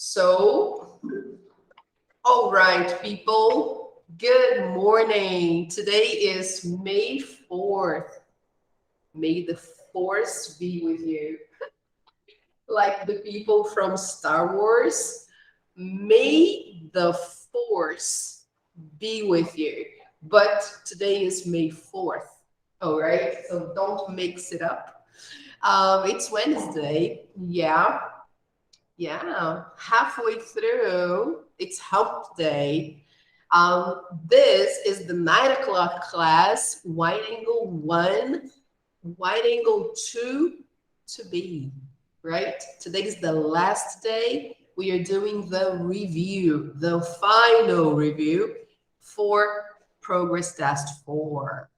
So, all right, people, good morning. Today is May 4th. May the force be with you. Like the people from Star Wars, may the force be with you. But today is May 4th. All right, so don't mix it up. It's Wednesday. Yeah, halfway through, it's hump day. This is the 9 o'clock class, wide angle 1, wide angle 2 to be, right? Today is the last day. We are doing the review, the final review for progress test 4.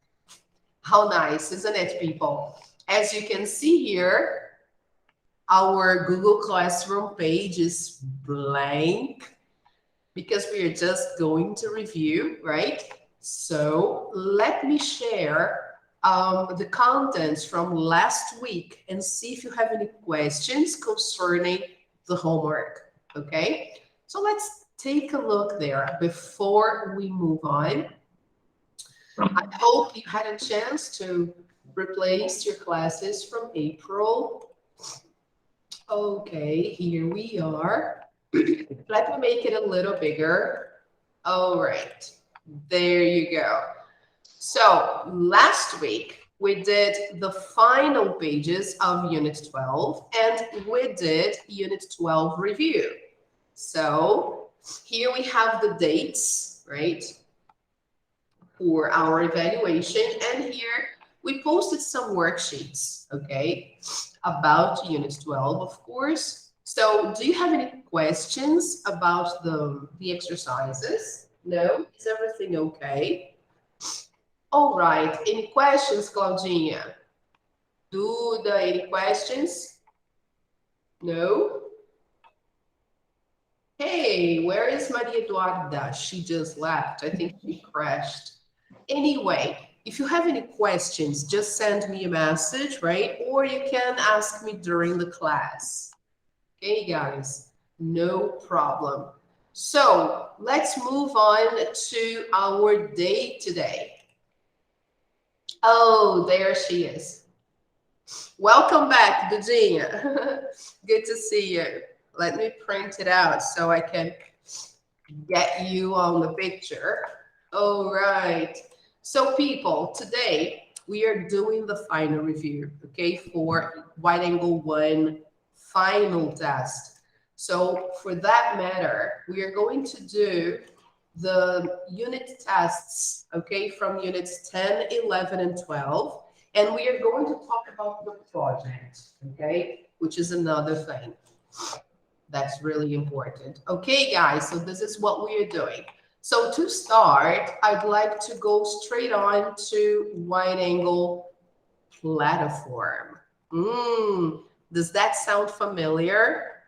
How nice, isn't it, people? As you can see here, our Google Classroom page is blank because we are just going to review, right? So let me share the contents from last week and see if you have any questions concerning the homework, okay? So let's take a look there before we move on. I hope you had a chance to replace your classes from April. Okay, here we are. Let me make it a little bigger. All right, there you go. So last week, we did the final pages of Unit 12, and we did Unit 12 review. So here we have the dates, right, for our evaluation, and here we posted some worksheets, okay, about Unit 12, of course. So do you have any questions about the exercises? No? Is everything okay? All right. Any questions, Claudinha? Duda, any questions? No? Hey, where is Maria Eduarda? She just left. I think she crashed. Anyway, if you have any questions, just send me a message, right? Or you can ask me during the class. Okay, guys, no problem. So let's move on to our day today. Oh, there she is. Welcome back, Dudinha. Good to see you. Let me print it out so I can get you on the picture. All right. So people, today we are doing the final review, okay, for wide angle 1 final test. So for that matter, we are going to do the unit tests, okay, from units 10, 11, and 12. And we are going to talk about the project, okay, which is another thing that's really important. Okay, guys, so this is what we are doing. So to start, I'd like to go straight on to wide angle platform. Does that sound familiar?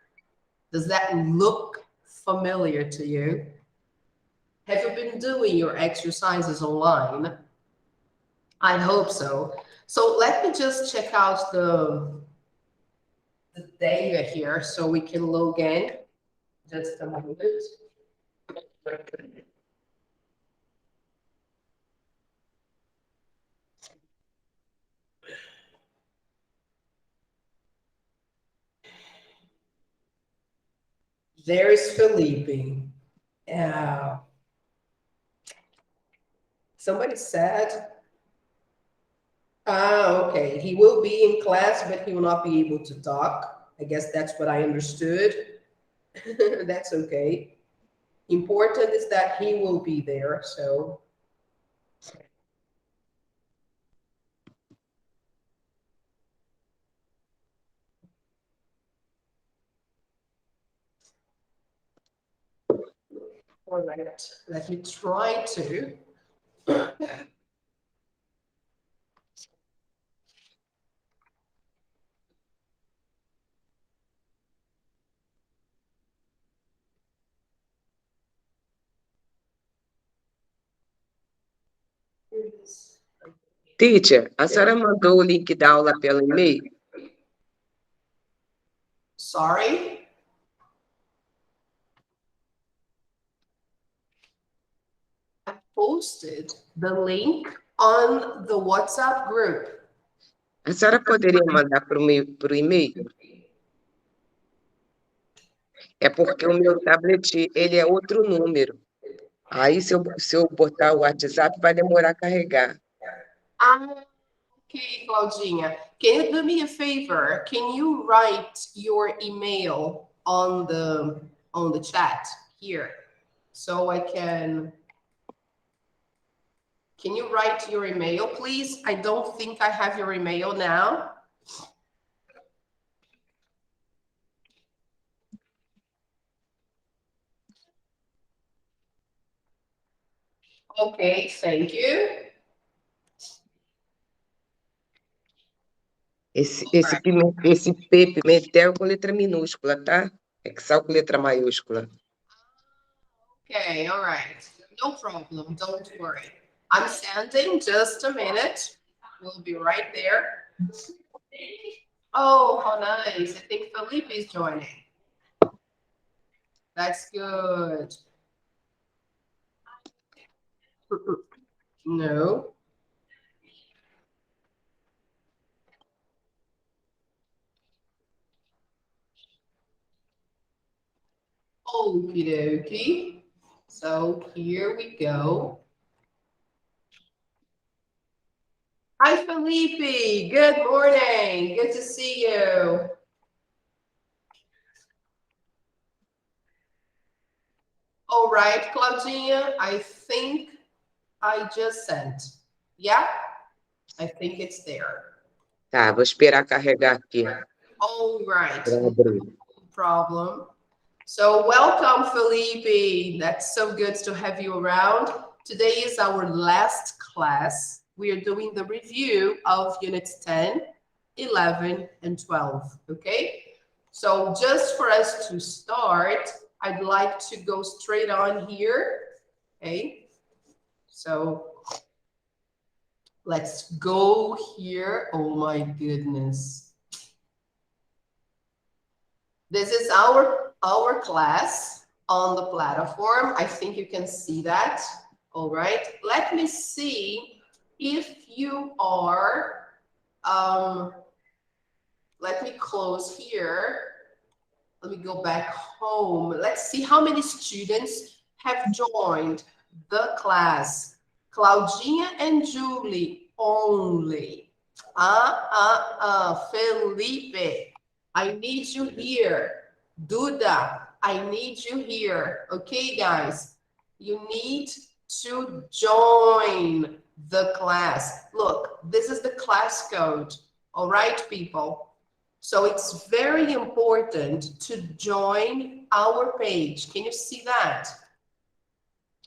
Does that look familiar to you? Have you been doing your exercises online? I hope so. So let me just check out the data here so we can log in. Just a moment. There is Felipe. Somebody said, okay, he will be in class, but he will not be able to talk. I guess that's what I understood. That's okay. Important is that he will be there, so. All right, let me try to. Teacher, a senhora mandou o link da aula pelo e-mail? Sorry? posted the link on the WhatsApp group. A senhora poderia mandar para o e-mail? É porque o meu tablet, ele é outro número. Aí, se eu botar o WhatsApp, vai demorar a carregar. Okay, Claudinha. Can you do me a favor? Can you write your email on the chat here? So I can you write your email, please? I don't think I have your email now. Okay, thank you. Esse P, Pimentel, com letra minúscula, tá? É que só com letra maiúscula. Okay, all right. No problem, don't worry. I'm sending, just a minute. We'll be right there. Oh, how nice. I think Felipe is joining. That's good. No. Okie dokie. So here we go. Hi, Felipe. Good morning. Good to see you. All right, Claudinha, I think I just sent. Yeah, I think it's there. Tá, vou esperar carregar aqui. All right, Pra no abrir. problem. So welcome, Felipe. That's so good to have you around. Today is our last class. We are doing the review of units 10, 11, and 12, okay? So just for us to start, I'd like to go straight on here, okay? So let's go here. Oh my goodness. This is our class on the platform. I think you can see that. All right. Let me see if you are, let me close here. Let me go back home. Let's see how many students have joined the class. Claudinha and Julie only. Felipe, I need you here. Duda, I need you here. Okay, guys, you need to join the class. Look, this is the class code. All right, people. So it's very important to join our page. Can you see that?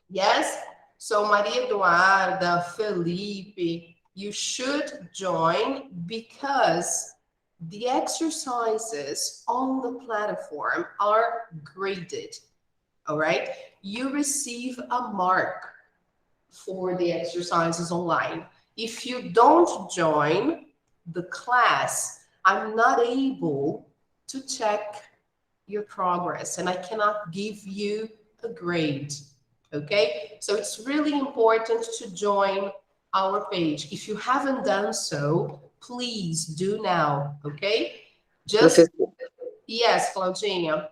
Yes? So Maria Eduarda, Felipe, you should join because the exercises on the platform are graded. All right? You receive a mark for the exercises online. If you don't join the class, I'm not able to check your progress and I cannot give you a grade, okay? So it's really important to join our page. If you haven't done so, please do now, okay? Just, Professor, yes, Claudinha.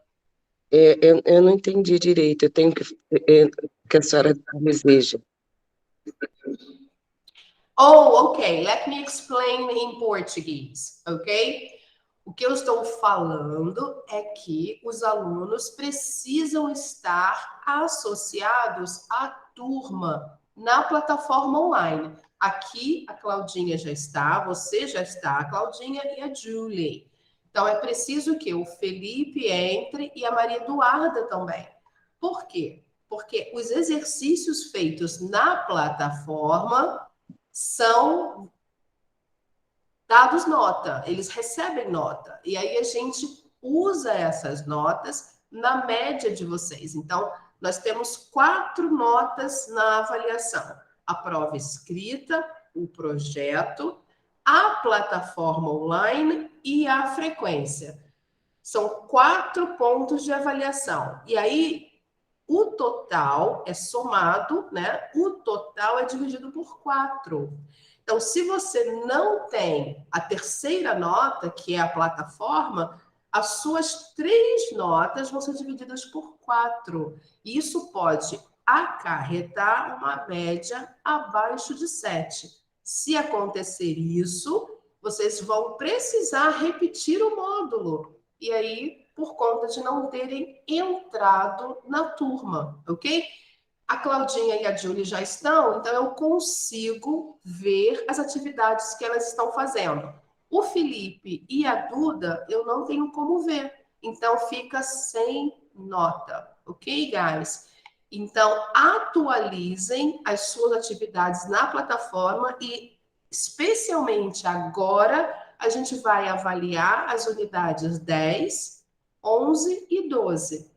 eu não entendi direito. Eu tenho que a senhora deseja. Oh, ok. Let me explain in Portuguese, ok? O que eu estou falando é que os alunos precisam estar associados à turma na plataforma online. Aqui a Claudinha já está, você já está, a Claudinha e a Julie. Então é preciso que o Felipe entre e a Maria Eduarda também. Por quê? Porque os exercícios feitos na plataforma são dados nota, eles recebem nota. E aí a gente usa essas notas na média de vocês. Então, nós temos 4 notas na avaliação. A prova escrita, o projeto, a plataforma online e a frequência. São 4 pontos de avaliação. E aí, o total é somado, né? O total é dividido por 4. Então, se você não tem a terceira nota, que é a plataforma, as suas 3 notas vão ser divididas por 4. Isso pode acarretar uma média abaixo de 7. Se acontecer isso, vocês vão precisar repetir o módulo. E aí, por conta de não terem entrado na turma, ok? A Claudinha e a Julie já estão, então eu consigo ver as atividades que elas estão fazendo. O Felipe e a Duda, eu não tenho como ver, então fica sem nota, ok, guys? Então, atualizem as suas atividades na plataforma e, especialmente agora, a gente vai avaliar as unidades 10, 11 e 12,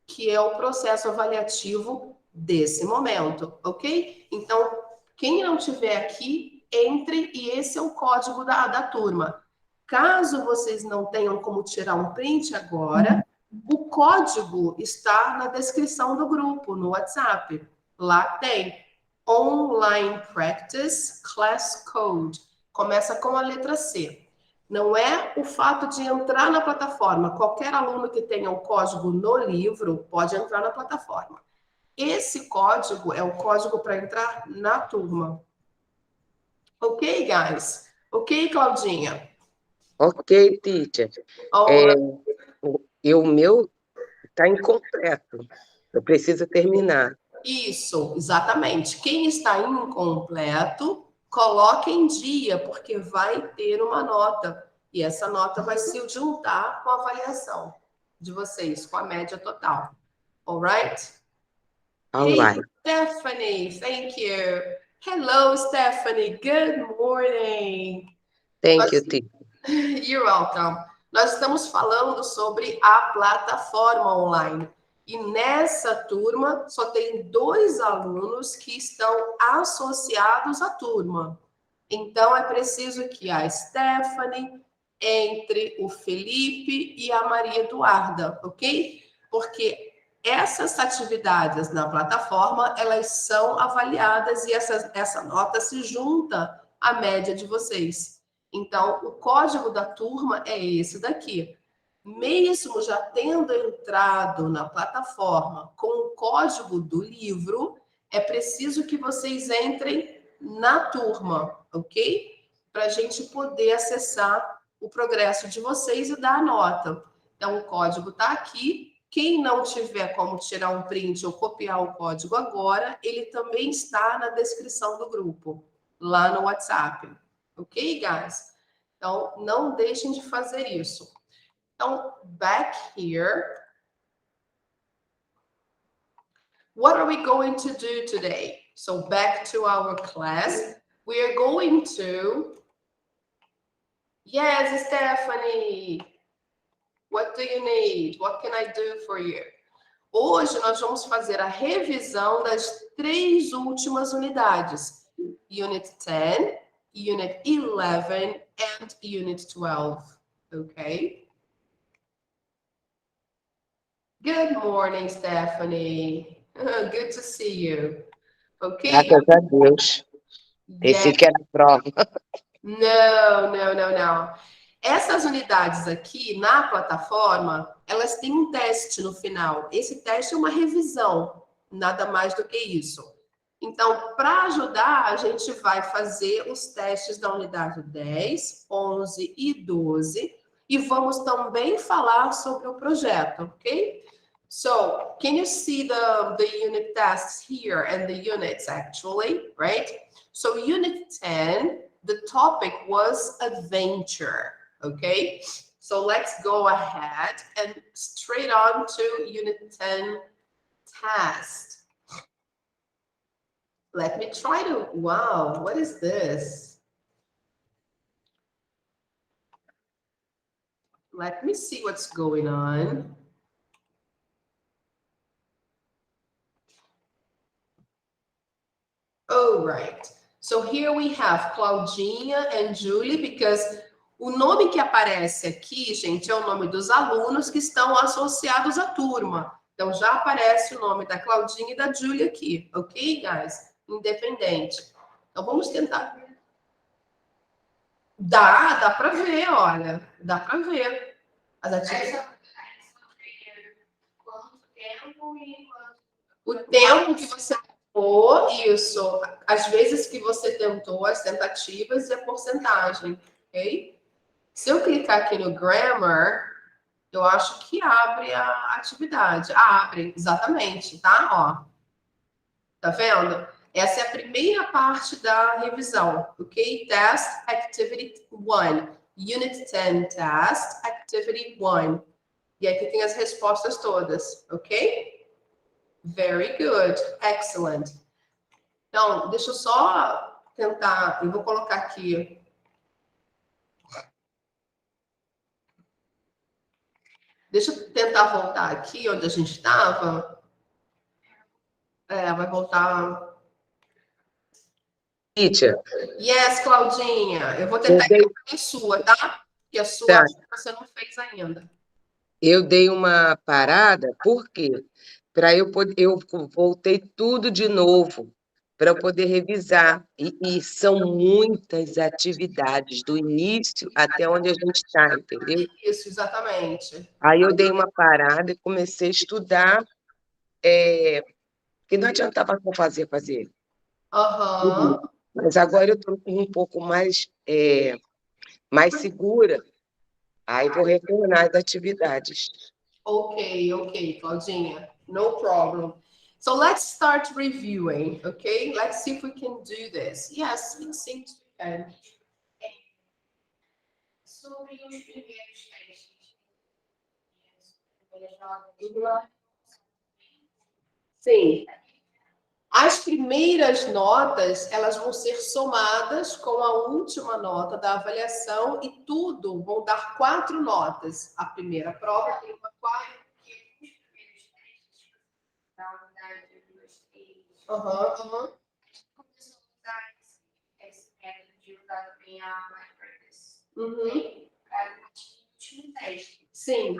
que é o processo avaliativo desse momento, ok? Então, quem não tiver aqui, entre e esse é o código da turma. Caso vocês não tenham como tirar um print agora, o código está na descrição do grupo, no WhatsApp. Lá tem Online Practice Class Code. Começa com a letra C. Não é o fato de entrar na plataforma. Qualquer aluno que tenha o código no livro pode entrar na plataforma. Esse código é o código para entrar na turma. Ok, guys? Ok, Claudinha? Ok, teacher. É, o meu está incompleto. Eu preciso terminar. Isso, exatamente. Quem está incompleto, coloque em dia, porque vai ter uma nota. E essa nota vai se juntar com a avaliação de vocês, com a média total. All right? All Hey, right. Stephanie, thank you. Hello, Stephanie. Good morning. Thank you, teacher. You're welcome. Nós estamos falando sobre a plataforma online. E nessa turma só tem 2 alunos que estão associados à turma. Então é preciso que a Stephanie entre o Felipe e a Maria Eduarda, ok? Porque essas atividades na plataforma, elas são avaliadas e essa nota se junta à média de vocês. Então, o código da turma é esse daqui. Mesmo já tendo entrado na plataforma com o código do livro, é preciso que vocês entrem na turma, ok? Para a gente poder acessar o progresso de vocês e dar a nota. Então, o código está aqui. Quem não tiver como tirar um print ou copiar o código agora, ele também está na descrição do grupo, lá no WhatsApp. Ok, guys? Então, não deixem de fazer isso. Então, back here. What are we going to do today? So, back to our class. We are going to... Yes, Stephanie. What do you need? What can I do for you? Hoje nós vamos fazer a revisão das 3 últimas unidades. Unit 10, Unit 11 and Unit 12. Okay? Good morning, Stephanie. Good to see you. Okay? Graças a Deus. Pensei que era prova. Não. Essas unidades aqui na plataforma, elas têm um teste no final. Esse teste é uma revisão, nada mais do que isso. Então, para ajudar, a gente vai fazer os testes da unidade 10, 11 e 12 e vamos também falar sobre o projeto, ok? So, can you see the unit tests here and the units actually, right? So, unit 10, the topic was adventure, okay? So, let's go ahead and straight on to unit 10 test. Let me try to, wow, what is this? Let me see what's going on. All right. So here we have Claudinha and Julie, because o nome que aparece aqui, gente, é o nome dos alunos que estão associados à turma. Então, já aparece o nome da Claudinha e da Julia aqui, ok, guys? Independente. Então, vamos tentar. Dá para ver, olha. Dá para ver. As atividades. Quanto tempo e quanto... O tempo que você tentou, isso. As vezes que você tentou, as tentativas e a porcentagem, ok? Se eu clicar aqui no Grammar, eu acho que abre a atividade. Abre, exatamente, tá? Ó. Tá vendo? Essa é a primeira parte da revisão, ok? Test Activity 1. Unit 10 Test Activity 1. E aqui tem as respostas todas, ok? Very good. Excellent. Então, deixa eu só tentar... Eu vou colocar aqui... Deixa eu tentar voltar aqui onde a gente estava. Vai voltar... Teacher, Yes, Claudinha. Eu vou eu tentar dei, a sua, tá? Porque a sua tá, acho que você não fez ainda. eu dei uma parada, por quê? Para eu poder, eu voltei tudo de novo, para eu poder revisar. E são muitas atividades, do início até onde a gente está, entendeu? Isso, exatamente. Aí eu dei uma parada e comecei a estudar, porque não adiantava só fazer. Aham. Mas agora eu estou um pouco mais segura, aí vou retornar às atividades. Okay, Claudinha. No problem. So let's start reviewing, okay? Let's see if we can do this. Yes, it seems we can. Sobre os primeiros testes. Sim. As primeiras notas, elas vão ser somadas com a última nota da avaliação e tudo vão dar 4 notas. A primeira prova tem uma 4. Aham. Esse método de usar bem a practice. Uhum. Sim.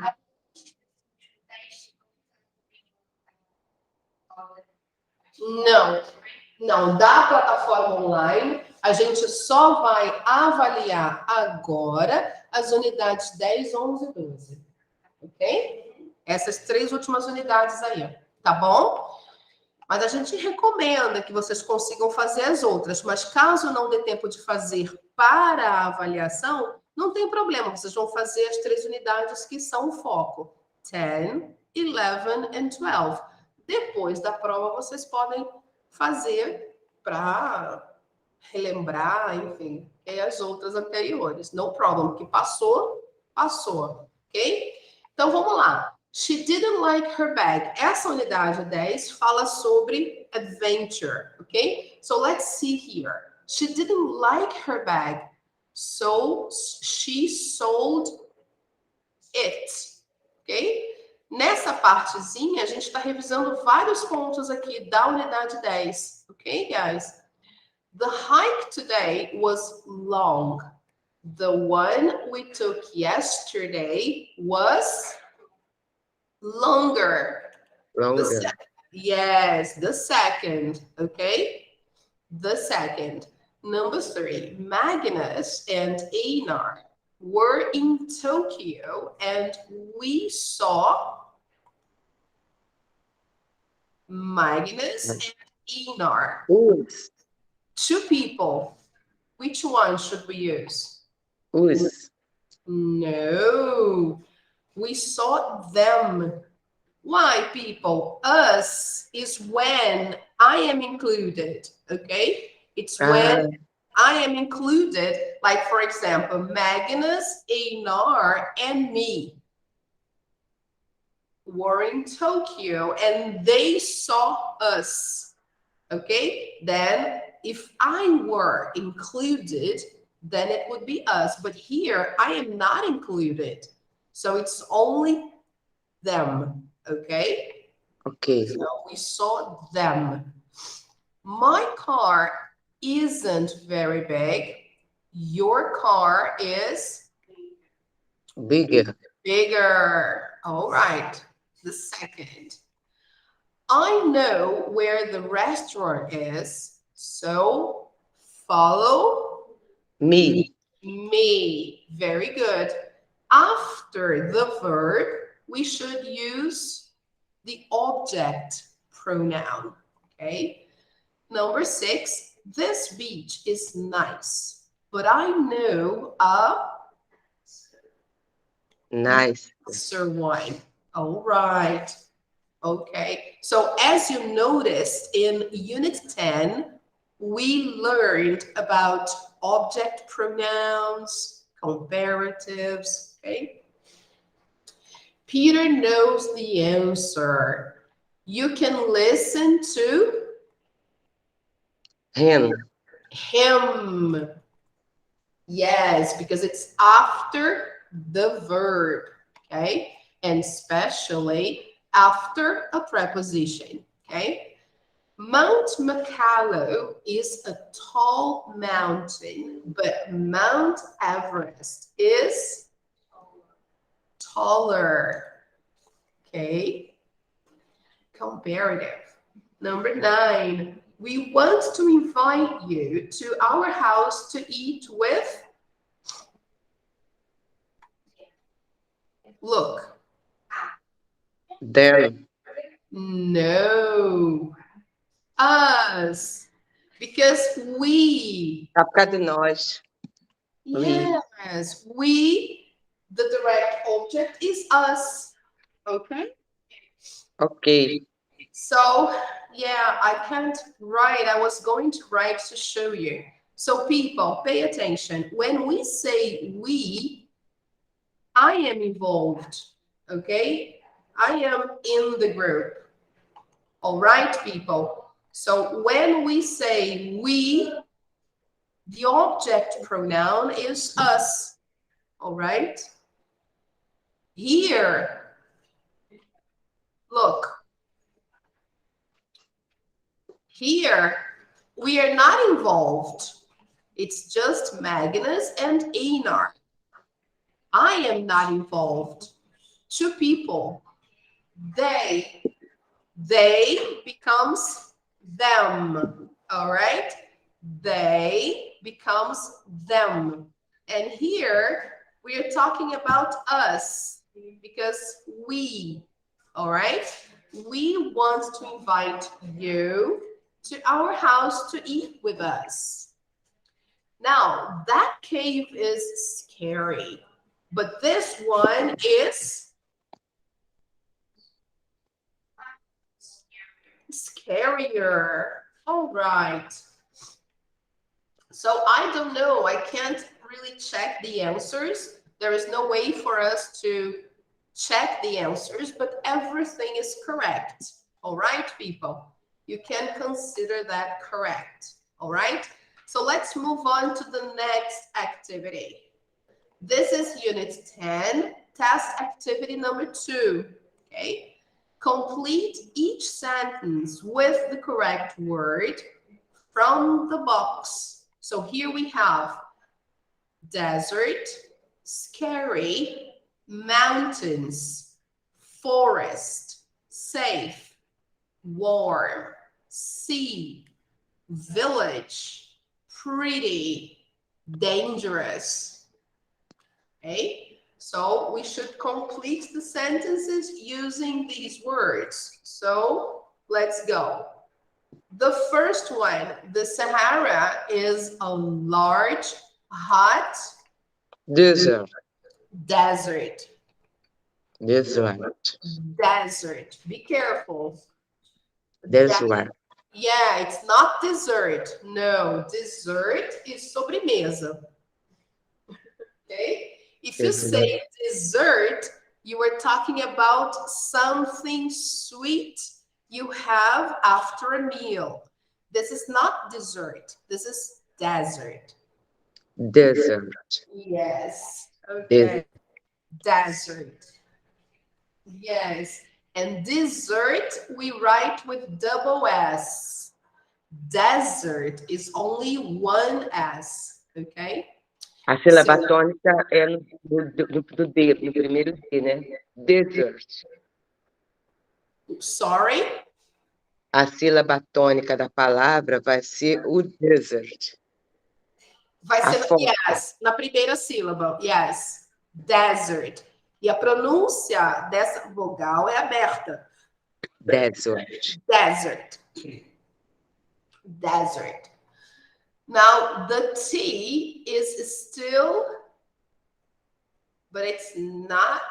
Não, da plataforma online, a gente só vai avaliar agora as unidades 10, 11 e 12. Ok? Essas 3 últimas unidades aí, tá bom? Mas a gente recomenda que vocês consigam fazer as outras, mas caso não dê tempo de fazer para a avaliação, não tem problema, vocês vão fazer as 3 unidades que são o foco: 10, 11 and 12. Depois da prova, vocês podem fazer para relembrar, enfim, as outras anteriores. No problem, que passou, ok? Então vamos lá. She didn't like her bag. Essa unidade 10 fala sobre adventure, ok? So let's see here. She didn't like her bag, so she sold it, ok? Nessa partezinha, a gente está revisando vários pontos aqui da unidade 10, ok, guys? The hike today was long. The one we took yesterday was longer. Longa. Yes, the second, okay? The second. Number 3, Magnus and Einar were in Tokyo and we saw Magnus and Einar. Os. 2 people. Which one should we use? Os. No, we saw them. Why, people? Us is when I am included, okay? It's when I am included, like, for example, Magnus, Einar, and me were in Tokyo and they saw us, okay? Then if I were included, then it would be us. But here I am not included. So it's only them, okay? Ok. So we saw them. My car isn't very big. Your car is Bigger. bigger. All right. The second. I know where the restaurant is, so follow Me. me. Very good. After the verb, we should use the object pronoun. Okay. Number 6, this beach is nice, but I know a Nice. nicer one. All right. Okay. So as you noticed in Unit 10, we learned about object pronouns, comparatives. Okay. Peter knows the answer. You can listen to Him. him. Yes, because it's after the verb, okay? And especially after a preposition, okay? Mount Macallo is a tall mountain, but Mount Everest is taller, okay? Comparative. Number 9, we want to invite you to our house to eat with, look, Them. no, us, because we, Tá por causa de nós. We. yes, we, the direct object is us, okay? Ok. So, yeah, I can't write. I was going to write to show you. So, people, pay attention. When we say we, I am involved, okay? I am in the group. All right, people. So, when we say we, the object pronoun is us. All right? Here, look. Here, we are not involved. It's just Magnus and Einar. I am not involved. Two people. They becomes them. All right? They becomes them. And here we are talking about us because we, all right? We want to invite you to our house to eat with us. Now, that cave is scary, but this one is scarier. All right. So I don't know. I can't really check the answers. There is no way for us to check the answers, but everything is correct. All right, people? You can consider that correct. All right? So let's move on to the next activity. This is Unit 10, task activity number 2. Okay? Complete each sentence with the correct word from the box. So here we have desert, scary, mountains, forest, safe, warm, sea, village, pretty, dangerous. Okay, so we should complete the sentences using these words. So let's go. The first one, the Sahara is a large, hot Desert. desert. Desert. Desert. Be careful. Desert. Yeah, it's not dessert. No, dessert is sobremesa. Okay? If you say dessert, you are talking about something sweet you have after a meal. This is not dessert. This is desert. Desert. Yes. Desert. Okay. Desert. Yes. And dessert, we write with double S. Desert is only one S. Okay? A sílaba tônica é do D, no primeiro D, né? Desert. Sorry? A sílaba tônica da palavra vai ser o desert. Vai A ser, foto. yes, na primeira sílaba, yes. Desert. E a pronúncia dessa vogal é aberta. Desert. Desert. Desert. Now, the T is still, but it's not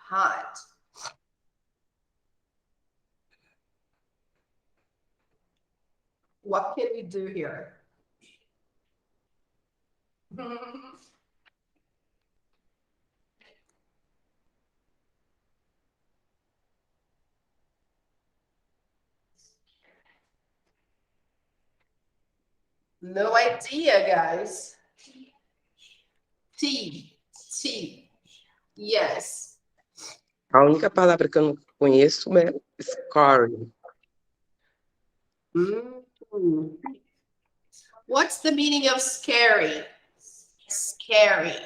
hot. What can we do here? No idea, guys. T. T. Yes. A única palavra que eu não conheço é scoring. What's the meaning of scary? Scary.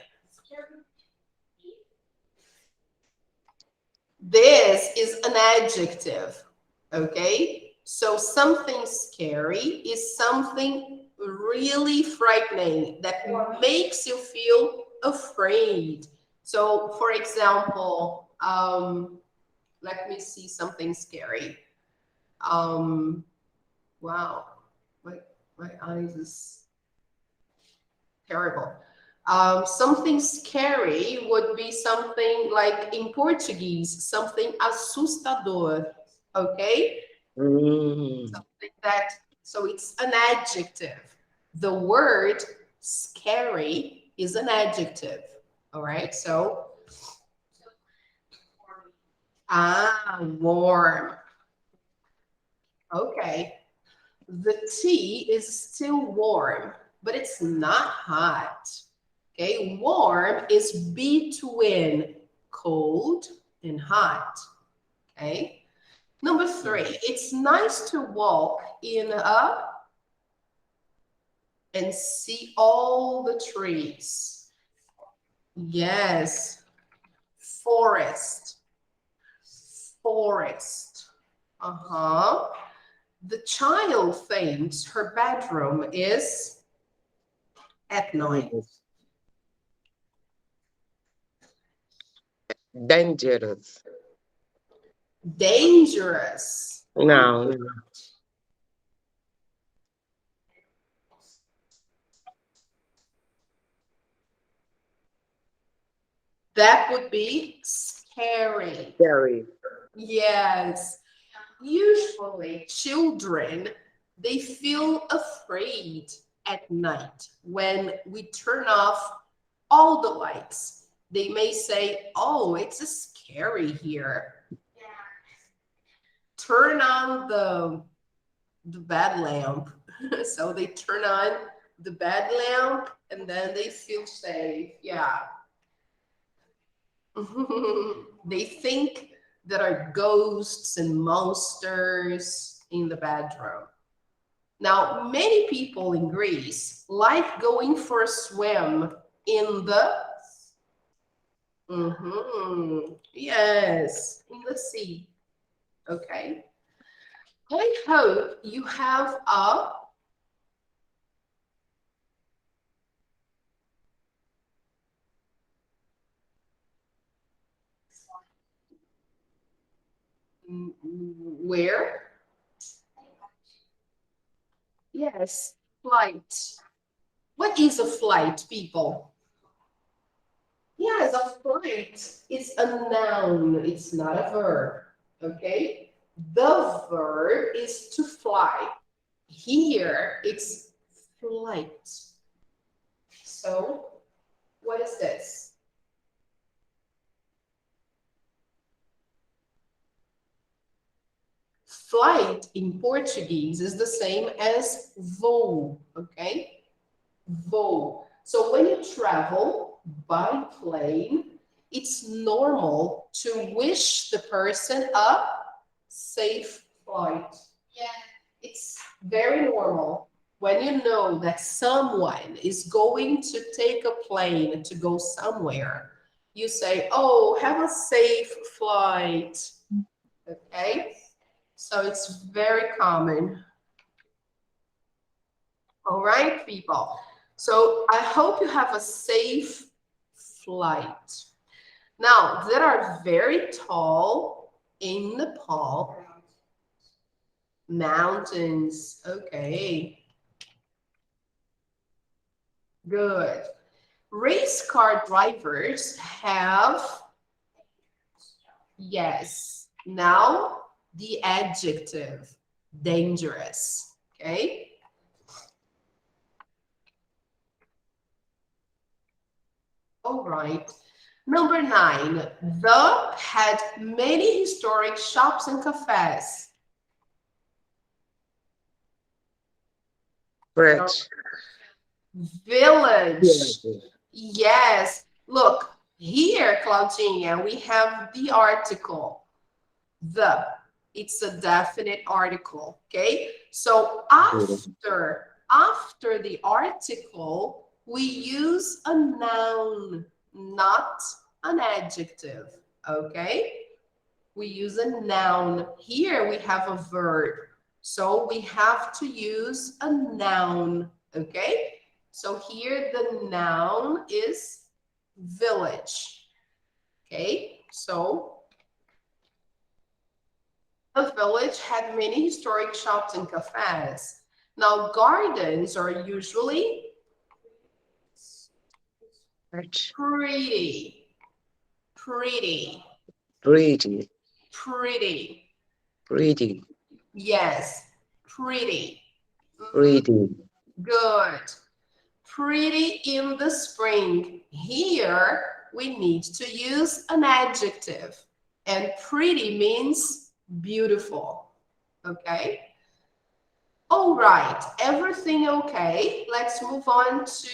This is an adjective, okay? So something scary is something really frightening that makes you feel afraid. So, for example, let me see something scary. Wow, my eyes is terrible. Something scary would be something like in Portuguese, something assustador, okay? Something that, so it's an adjective. The word scary is an adjective, all right? So, warm. Okay. The tea is still warm, but it's not hot. Okay, warm is between cold and hot. Okay. Number 3, it's nice to walk in a and see all the trees. Yes. Forest. Forest. Uh-huh. The child thinks her bedroom is at night. Dangerous. Dangerous. Não. That would be scary. Scary. Yes. Usually children, they feel afraid at night when we turn off all the lights. They may say, oh, it's scary here. Turn on the bed lamp. So they turn on the bed lamp and then they feel safe. Yeah. They think there are ghosts and monsters in the bedroom. Now, many people in Greece like going for a swim in the yes, in the sea. Okay. I hope you have a where? Yes, flight. What is a flight, people? Yes, a flight is a noun. It's not a verb. Okay? The verb is to fly. Here, it's flight. So, what is this? Flight in Portuguese is the same as voo, okay? Voo. So when you travel by plane, it's normal to wish the person a safe flight. Yeah. It's very normal. When you know that someone is going to take a plane to go somewhere, you say, oh, have a safe flight. Okay? So it's very common. All right, people. So I hope you have a safe flight. Now, there are very tall in Nepal mountains. Okay, good. Race car drivers have, yes, now the adjective, dangerous. Okay. All right. Number 9, the had many historic shops and cafes. Correct. Village. Yeah. Yes. Look, here, Claudinha, we have the article. The. It's a definite article. Okay. So after the article, we use a noun, not an adjective. Okay. We use a noun. Here we have a verb. So we have to use a noun. Okay. So here the noun is village. Okay. So the village had many historic shops and cafes. Now, gardens are usually Correct. pretty, pretty, Pretty. pretty. Pretty. Yes, pretty. Pretty. Good. Pretty in the spring. Here, we need to use an adjective. And pretty means beautiful. Okay? All right, everything okay? Let's move on to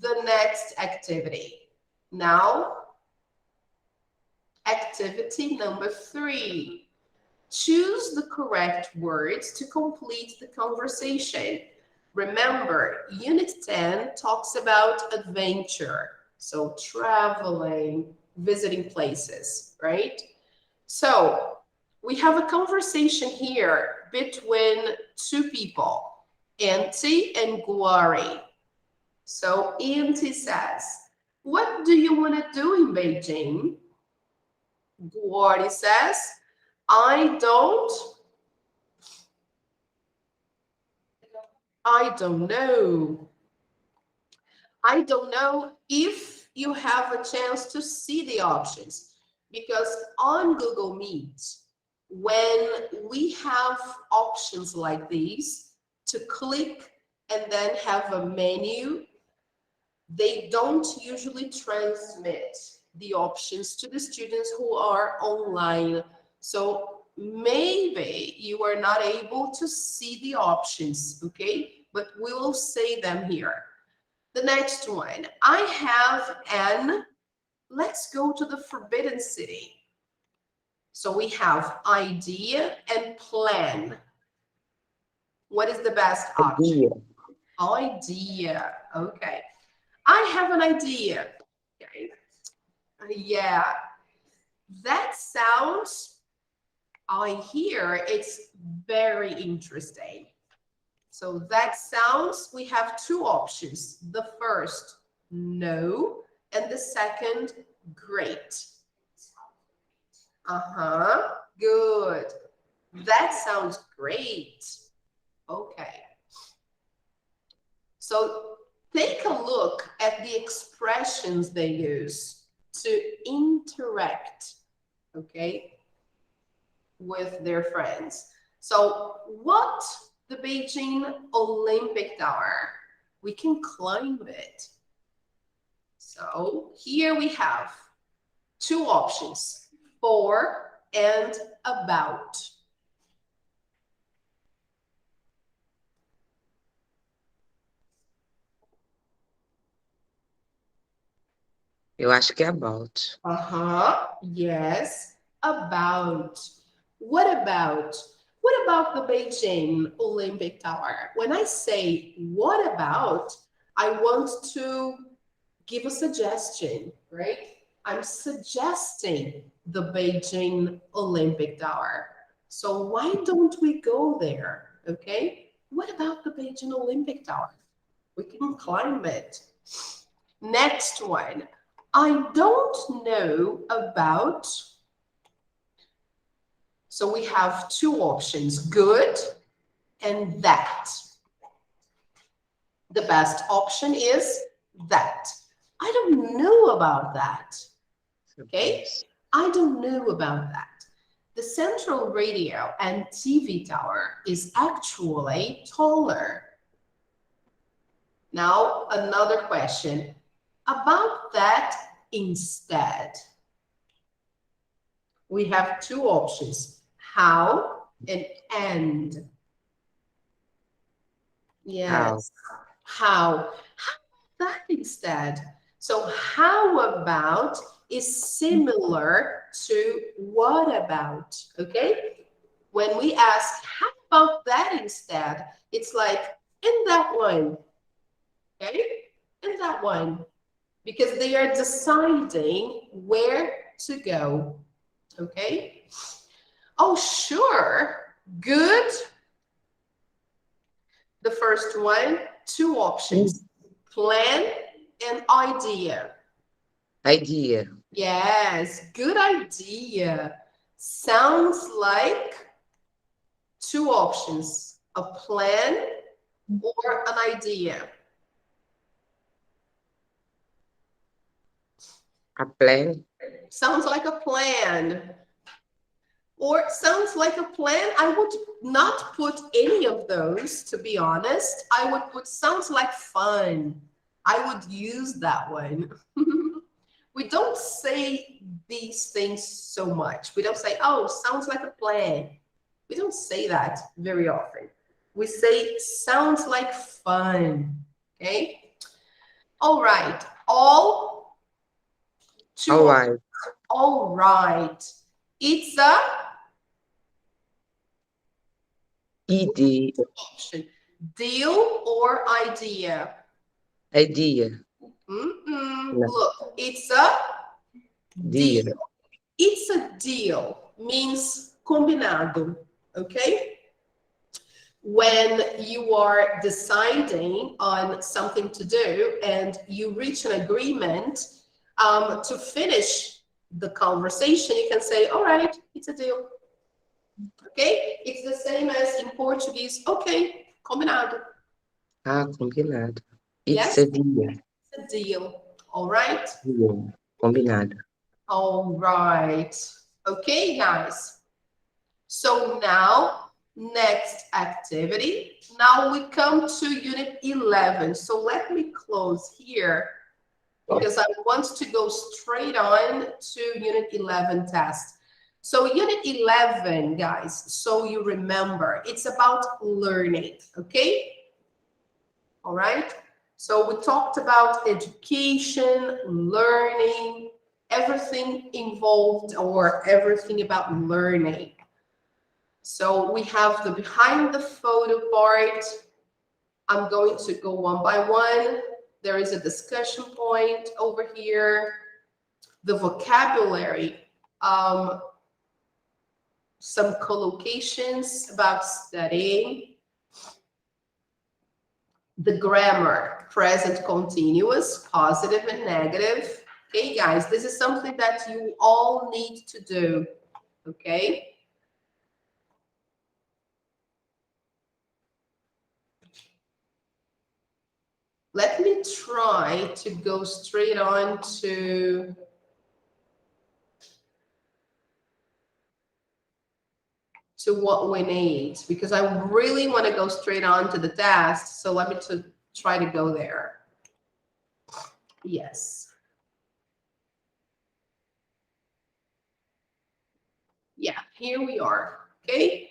the next activity. Now, activity number 3. Choose the correct words to complete the conversation. Remember, Unit 10 talks about adventure, so traveling, visiting places, right? So we have a conversation here between two people, Auntie and Guari. So Auntie says, what do you want to do in Beijing? Guari says, I don't know. I don't know if you have a chance to see the options, because on Google Meet, when we have options like these to click and then have a menu, they don't usually transmit the options to the students who are online. So maybe you are not able to see the options, okay? But we will say them here. The next one, I have an, let's go to the Forbidden City. So we have idea and plan. What is the best option? Idea. Okay. I have an idea. Okay. Yeah. That sounds, I hear it's very interesting. So that sounds, we have 2 options. The first, no, and the second, great. Good. That sounds great. Okay. So take a look at the expressions they use to interact, okay, with their friends. So what the Beijing Olympic Tower? We can climb it. So here we have 2 options, for and about. Eu acho que é about. Yes, about. What about? What about the Beijing Olympic Tower? When I say what about, I want to give a suggestion, right? I'm suggesting the Beijing Olympic Tower. So why don't we go there? Okay. What about the Beijing Olympic Tower? We can climb it. Next one. I don't know about. So we have two options, good and that. The best option is that. I don't know about that. Okay? I don't know about that. The central radio and TV tower is actually taller. Now, another question about that instead. We have two options, how and. Yes, how that instead. So how about is similar to what about, okay? When we ask how about that instead, it's like in that one, okay? In that one, because they are deciding where to go, okay? Oh, sure, good. The first one, two options, plan and idea. Idea. Yes, good idea. Sounds like two options, a plan or an idea. A plan. Sounds like a plan. Or sounds like a plan. I would not put any of those, to be honest. I would put sounds like fun. I would use that one. We don't say these things so much. We don't say, oh, sounds like a plan. We don't say that very often. We say sounds like fun. Okay. All right. All two. All right. All right. It's a Idea. option. Deal or idea. Idea. No. Look, it's a Deal. deal. It's a deal means combinado, okay? When you are deciding on something to do and you reach an agreement to finish the conversation, you can say, all right, it's a deal. Okay? It's the same as in Portuguese, okay, combinado. Ah, combinado. It's Yes, a deal. it's a deal. All right? Deal. Combinado. All right. Okay, guys. So now, next activity. Now we come to unit 11. So let me close here because I want to go straight on to unit 11 test. So unit 11, guys, so you remember, it's about learning, okay? All right. So we talked about education, learning, everything involved or everything about learning. So we have the behind the photo part. I'm going to go one by one. There is a discussion point over here. The vocabulary, some collocations about studying. The grammar, present continuous, positive and negative. Okay, guys, this is something that you all need to do, okay? Let me try to go straight on to what we need, because I really want to go straight on to the test. So let me try to go there. Yes. Yeah, here we are, okay?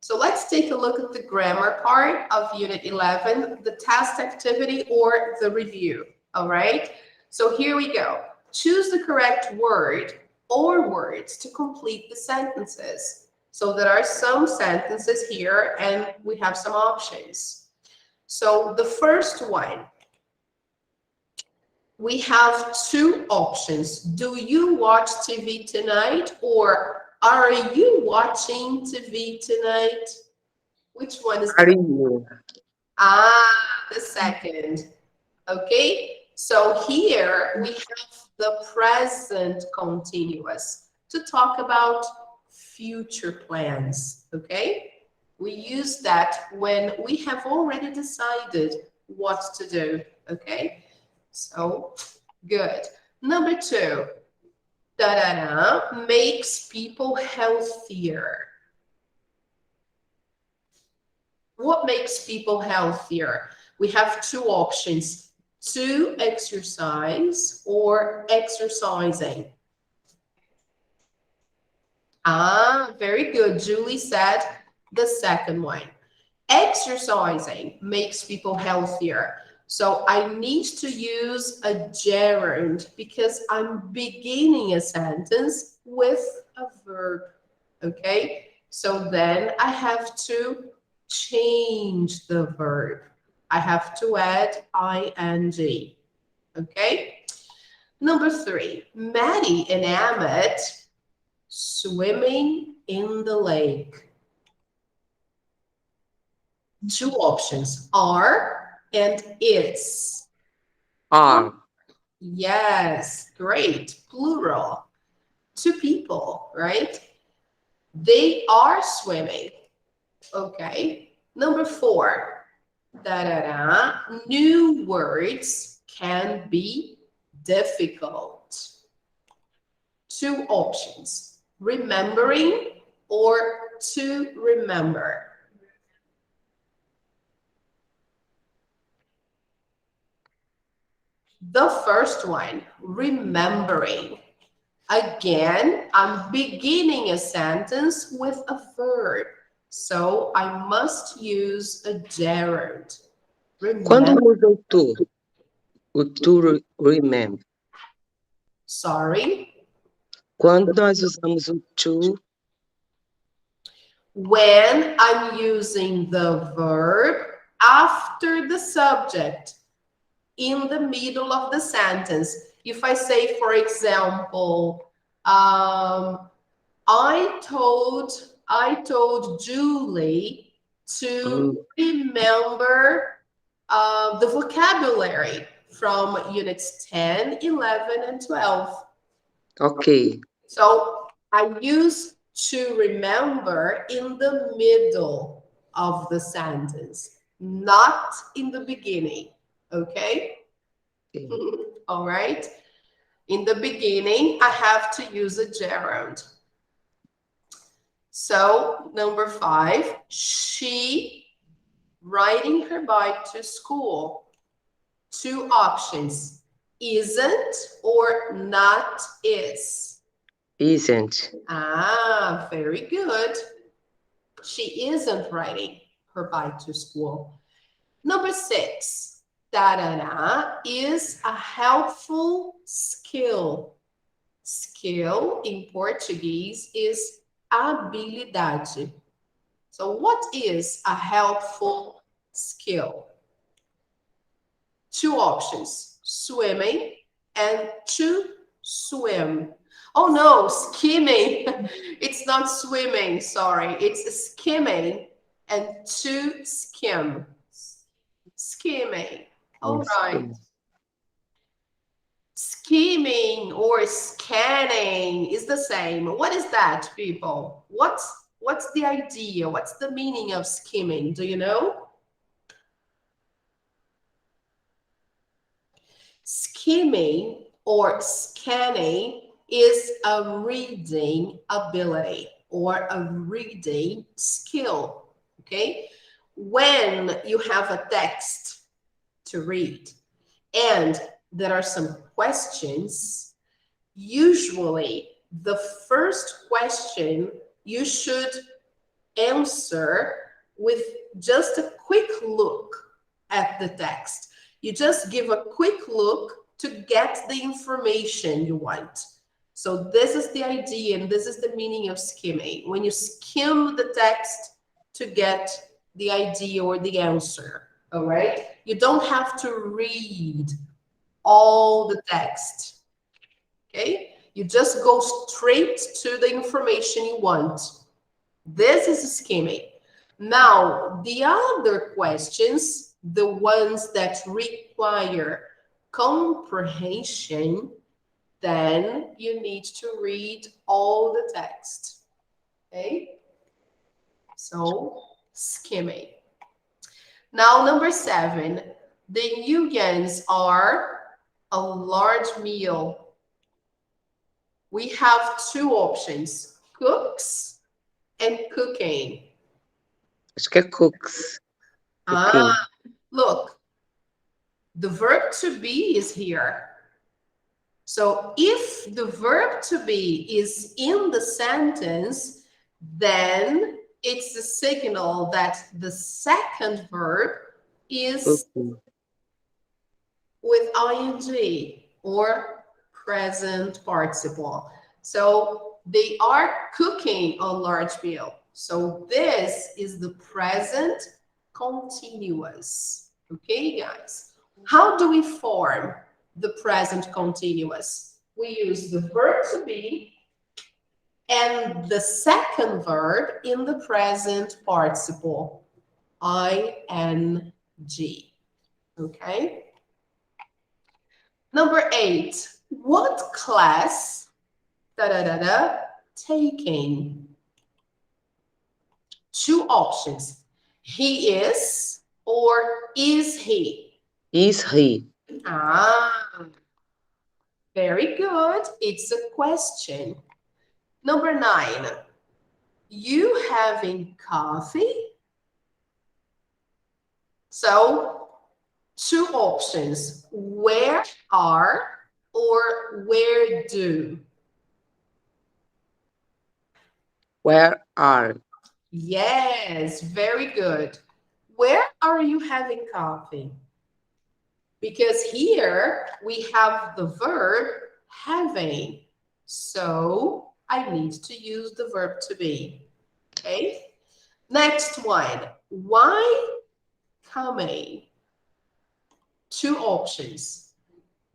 So let's take a look at the grammar part of Unit 11, the task activity or the review, all right? So here we go. Choose the correct word or words to complete the sentences. So there are some sentences here and we have some options. So the first one, we have two options. Do you watch TV tonight or Are you watching TV tonight? Which one is the Are you? the second? Okay, so here we have the present continuous to talk about future plans. Okay, we use that when we have already decided what to do. Okay, so good. Number two, da da da makes people healthier. What makes people healthier? We have two options: to exercise or exercising. Ah, very good. Julie said the second one. Exercising makes people healthier. So I need to use a gerund because I'm beginning a sentence with a verb. Okay, so then I have to change the verb. I have to add ing. Okay, number three, Maddie and Emmett swimming in the lake. Two options, are and is. Are. Yes, great, plural. Two people, right? They are swimming. Okay. Number four, da da da. New words can be difficult. Two options, remembering or to remember. The first one, remembering. Again, I'm beginning a sentence with a verb, so I must use a gerund. Quando Remember, usa o to? O to remember. sorry. Quando nós usamos o to, When I'm using the verb after the subject in the middle of the sentence. If I say, for example, I told Julie to remember the vocabulary from units 10, 11, and 12. ok. So I use to remember in the middle of the sentence, not in the beginning. Okay? All right. In the beginning, I have to use a gerund. So, number five, she riding her bike to school. Two options, isn't or not is. Isn't. Ah, very good. She isn't riding her bike to school. Number six, da da da is a helpful skill. Skill in Portuguese is habilidade. So, what is a helpful skill? Two options, swimming and to swim. Oh no, skimming. It's not swimming, sorry. It's skimming and to skim. Skimming. All right. Skimming or scanning is the same. What is that, people? What's the idea? What's the meaning of skimming? Do you know? Skimming or scanning is a reading ability or a reading skill. Okay? When you have a text to read and there are some questions, usually the first question you should answer with just a quick look at the text. You just give a quick look to get the information you want. So this is the idea and this is the meaning of skimming. When you skim the text to get the idea or the answer, all right? You don't have to read all the text, okay? You just go straight to the information you want. This is skimming. Now, the other questions, the ones that require comprehension, then you need to read all the text. Okay? So, skimming. Now, number 7, the Nugans are a large meal. We have 2 options, cooks and cooking. Acho que é cooks. Cooking. Look, the verb to be is here. So if the verb to be is in the sentence, then it's a signal that the second verb is Cooking. with ing or present participle. So they are cooking a large meal. So this is the present continuous. Okay, guys? How do we form the present continuous? We use the verb to be and the second verb in the present participle, ing. Okay? Number 8, what class taking? 2 options. He is or is he? Is he? Very good. It's a question. Number 9, you having coffee? So 2 options, where are or where do? Where are? Yes, very good. Where are you having coffee? Because here we have the verb having. So I need to use the verb to be. Okay? Next one. Why coming? 2 options.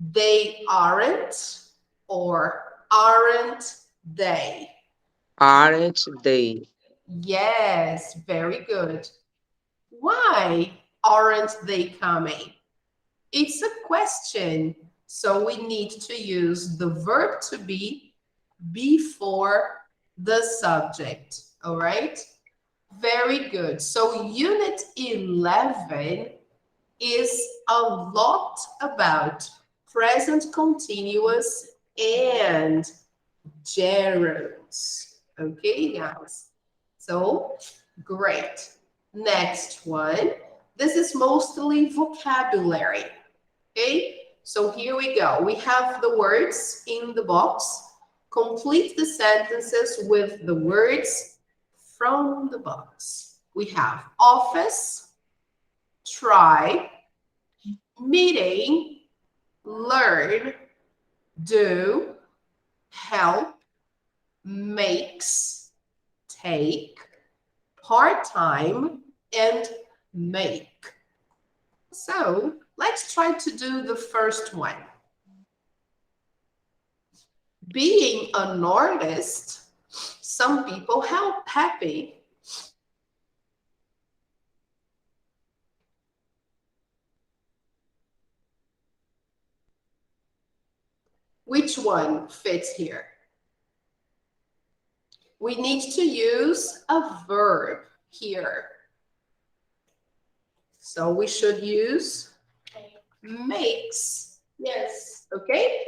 They aren't or aren't they? Aren't they? Yes, very good. Why aren't they coming? It's a question, so we need to use the verb to be before the subject, all right? Very good. So unit 11 is a lot about present continuous and gerunds. Okay, guys? So, great. Next one. This is mostly vocabulary. Okay, so here we go. We have the words in the box. Complete the sentences with the words from the box. We have office, try, meeting, learn, do, help, makes, take, part-time, and make. So let's try to do the first one. Being an artist, some people happy. Which one fits here? We need to use a verb here. So we should use makes. Yes, okay?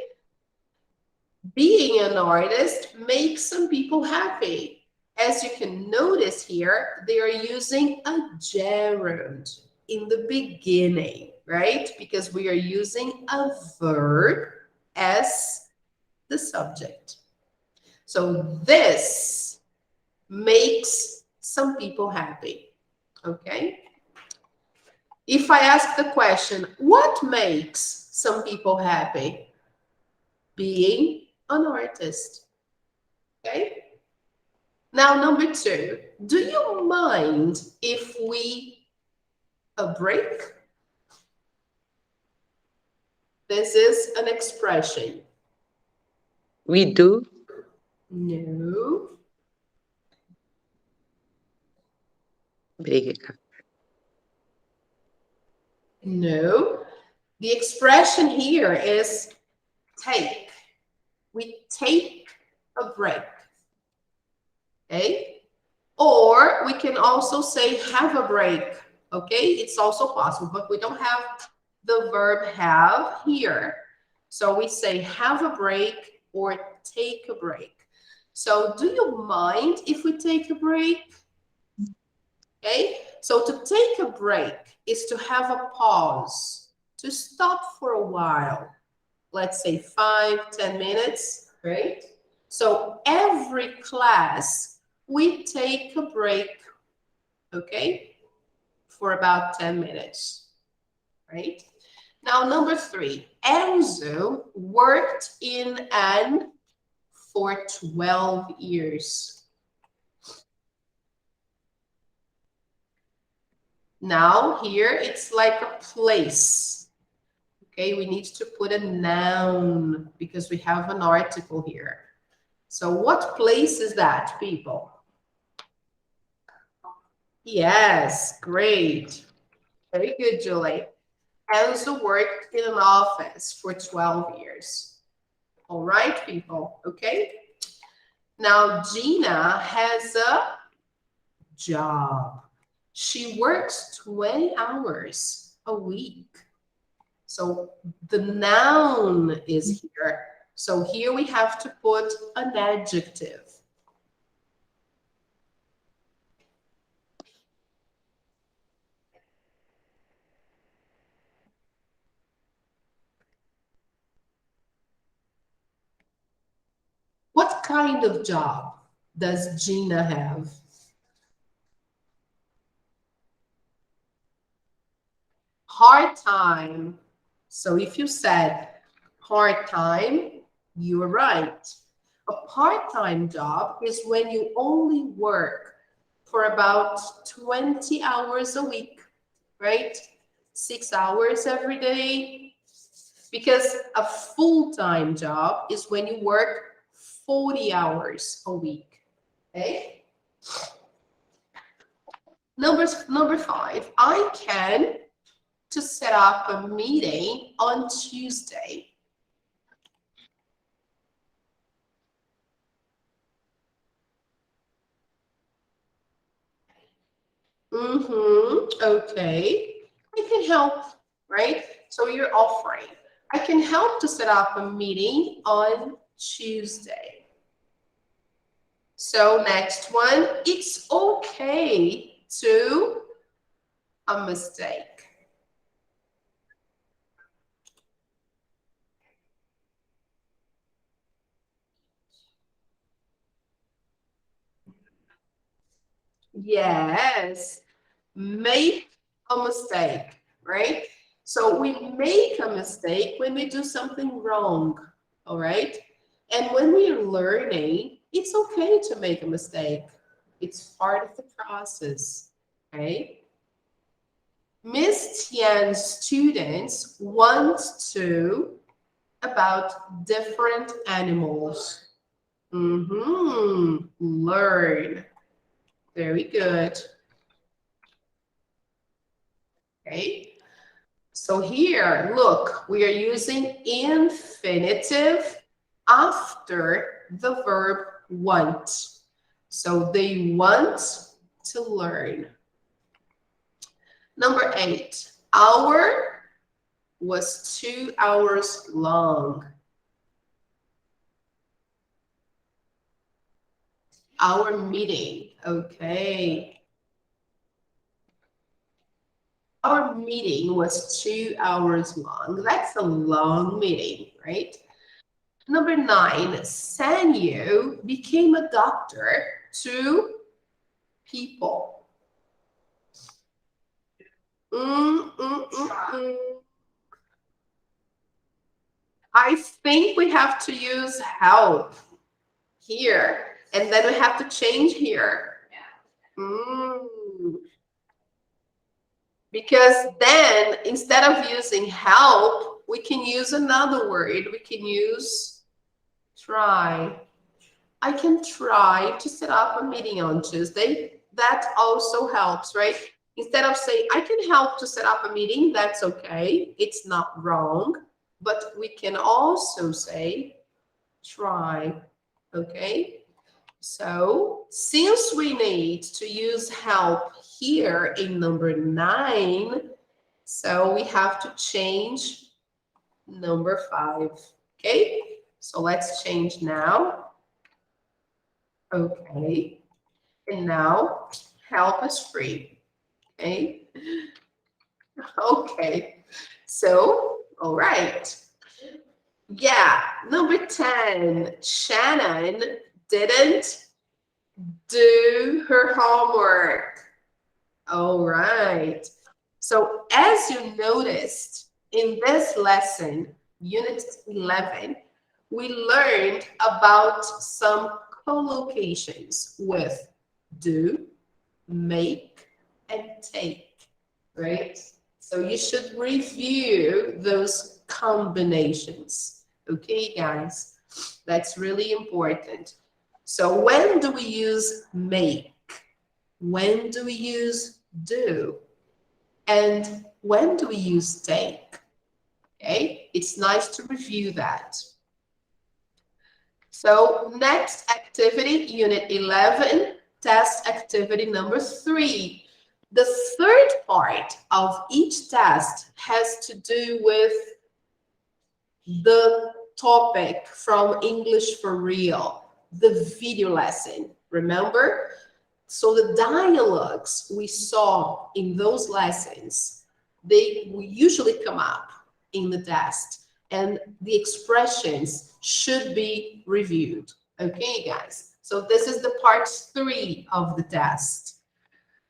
Being an artist makes some people happy. As you can notice here, they are using a gerund in the beginning, right? Because we are using a verb as the subject. So this makes some people happy, okay? If I ask the question, what makes some people happy? Being an artist, okay? Now, number 2, do you mind if we a break? This is an expression. We do. No. Briga. No. The expression here is take. We take a break. Okay? Or we can also say have a break. Okay? It's also possible, but we don't have the verb have here. So we say have a break or take a break. So do you mind if we take a break? Okay? So to take a break is to have a pause, to stop for a while. Let's say 5-10 minutes, right? So every class, we take a break, okay, for about 10 minutes, right? Now, number 3, Enzo worked in an for 12 years. Now, here it's like a place. Okay, we need to put a noun because we have an article here. So what place is that, people? Yes, great. Very good, Julie. Enzo worked in an office for 12 years. All right, people, okay? Now, Gina has a job. She works 20 hours a week. So the noun is here. So here we have to put an adjective. What kind of job does Gina have? Part-time. So if you said part-time, you are right. A part-time job is when you only work for about 20 hours a week, right? 6 hours every day. Because a full-time job is when you work 40 hours a week, okay? Number 5, I can to set up a meeting on Tuesday. Okay. I can help, right? So you're offering. I can help to set up a meeting on Tuesday. So next one, it's okay to a mistake. Yes, make a mistake, right? So we make a mistake when we do something wrong, all right? And when we're learning, it's okay to make a mistake. It's part of the process, right? Miss Tian's students want to about different animals. Learn. Very good. Okay. So here, look, we are using infinitive after the verb want. So they want to learn. Number 8, hour was 2 hours long. Our meeting, okay. Our meeting was 2 hours long. That's a long meeting, right? Number 9, Sanyu became a doctor to people. I think we have to use help here, and then we have to change here. Because then, instead of using help, we can use another word. We can use Try. I can try to set up a meeting on Tuesday. That also helps, right? Instead of saying, I can help to set up a meeting, that's okay. It's not wrong. But we can also say, try, okay? So since we need to use help here in number 9, so we have to change number 5, okay? So let's change now. Okay. And now help is free. Okay. Okay. So, all right. Yeah. Number 10. Shannon didn't do her homework. All right. So, as you noticed in this lesson, Unit 11, we learned about some collocations with do, make, and take, right? So you should review those combinations. Okay, guys? That's really important. So when do we use make? When do we use do? And when do we use take? Okay, it's nice to review that. So next activity, Unit 11, test activity number 3. The third part of each test has to do with the topic from English for Real, the video lesson. Remember? So the dialogues we saw in those lessons, they will usually come up in the test, and the expressions should be reviewed. Okay, guys? So this is the part 3 of the test.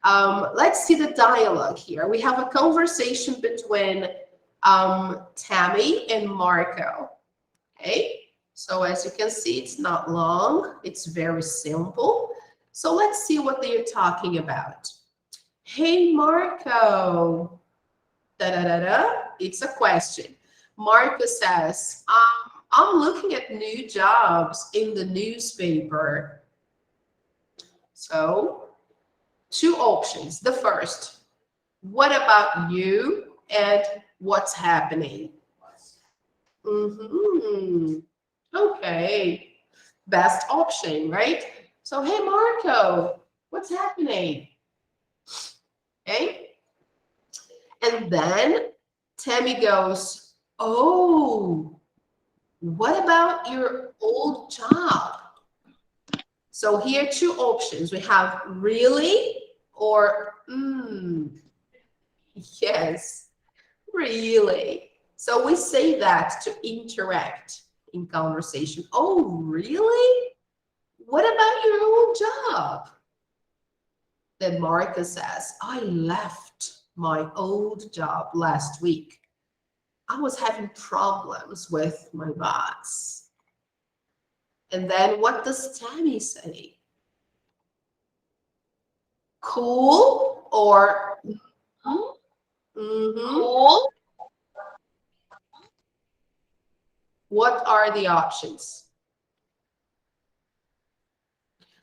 Let's see the dialogue here. We have a conversation between Tammy and Marco. Okay, so as you can see, it's not long. It's very simple. So let's see what they are talking about. Hey, Marco. Da, da, da, da. It's a question. Marco says, I'm looking at new jobs in the newspaper. So, 2 options. The first, what about you and what's happening? Okay, best option, right? So, hey, Marco, what's happening? Okay. And then Tammy goes, oh, what about your old job? So here are 2 options. We have really or yes, really. So we say that to interact in conversation. Oh, really? What about your old job? Then Marcus says, I left my old job last week. I was having problems with my boss. And then what does Tammy say? Cool or cool? What are the options?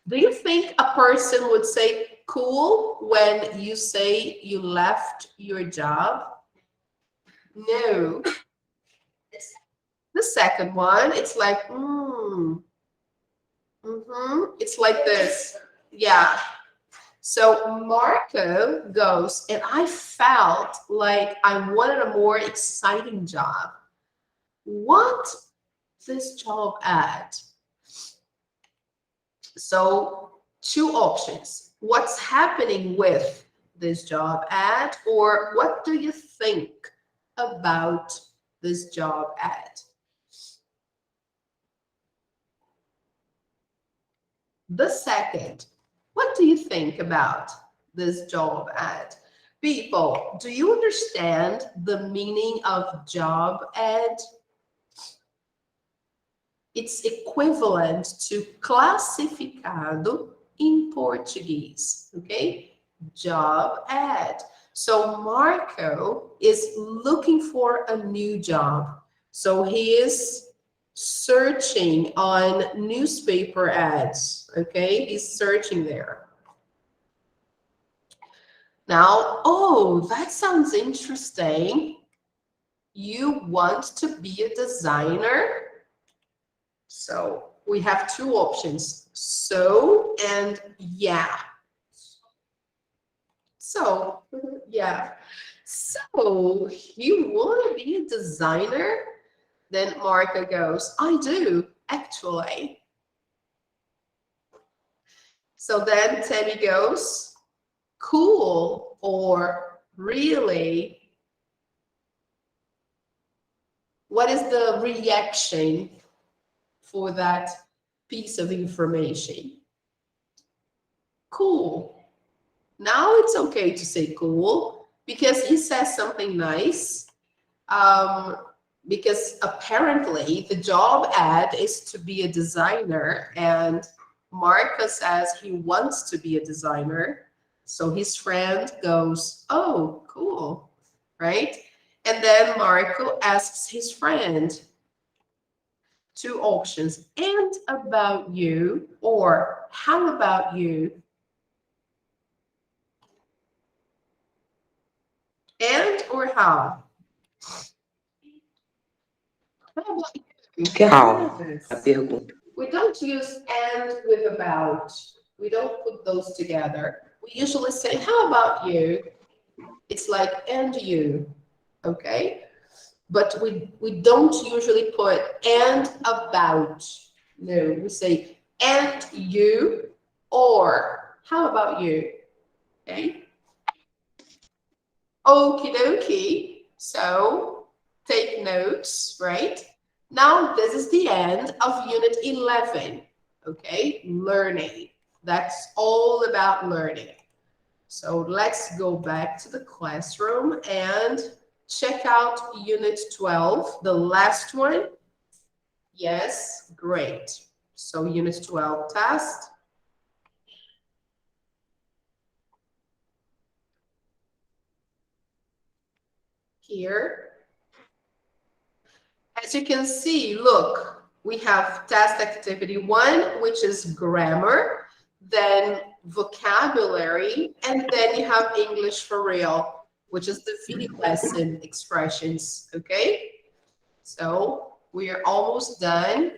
Do you think a person would say cool when you say you left your job? No. The second one, it's like, it's like this. Yeah. So Marco goes, and I felt like I wanted a more exciting job. What this job at? So 2 options. What's happening with this job ad, or what do you think about this job ad? The second, what do you think about this job ad? People, do you understand the meaning of job ad? It's equivalent to classificado in Portuguese, okay? Job ad. So Marco is looking for a new job. So he is searching on newspaper ads, okay? He's searching there. Now, oh, that sounds interesting. You want to be a designer? So we have two options, so and yeah. So, yeah. So you want to be a designer? Then Marco goes, I do, actually. So then Tammy goes, cool, or really? What is the reaction for that piece of information? Cool. Now it's okay to say cool because he says something nice. Um, because apparently the job ad is to be a designer, and Marco says he wants to be a designer. So his friend goes, oh, cool, right? And then Marco asks his friend, two options, and about you, or how about you? And or how? How about you? Calma, a pergunta. We don't use and with about. We don't put those together. We usually say, how about you? It's like, and you, okay? But we don't usually put and about. No, we say, and you, or how about you? Okay? Okie dokie. So take notes, right? Now this is the end of Unit 11. Okay, learning. That's all about learning. So let's go back to the classroom and check out Unit 12, the last one. Yes, great. So Unit 12 test. Here. As you can see, look, we have task activity 1, which is grammar, then vocabulary, and then you have English for real, which is the video lesson expressions, okay? So we are almost done.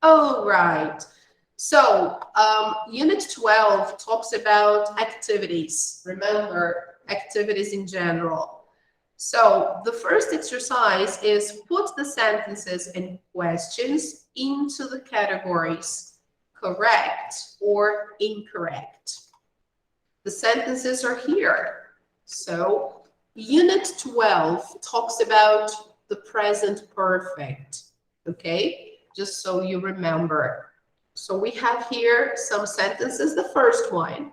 All right. So Unit 12 talks about activities. Remember, activities in general. So the first exercise is put the sentences and questions into the categories correct or incorrect. The sentences are here. So Unit 12 talks about the present perfect, okay? Just so you remember. So we have here some sentences. The first one.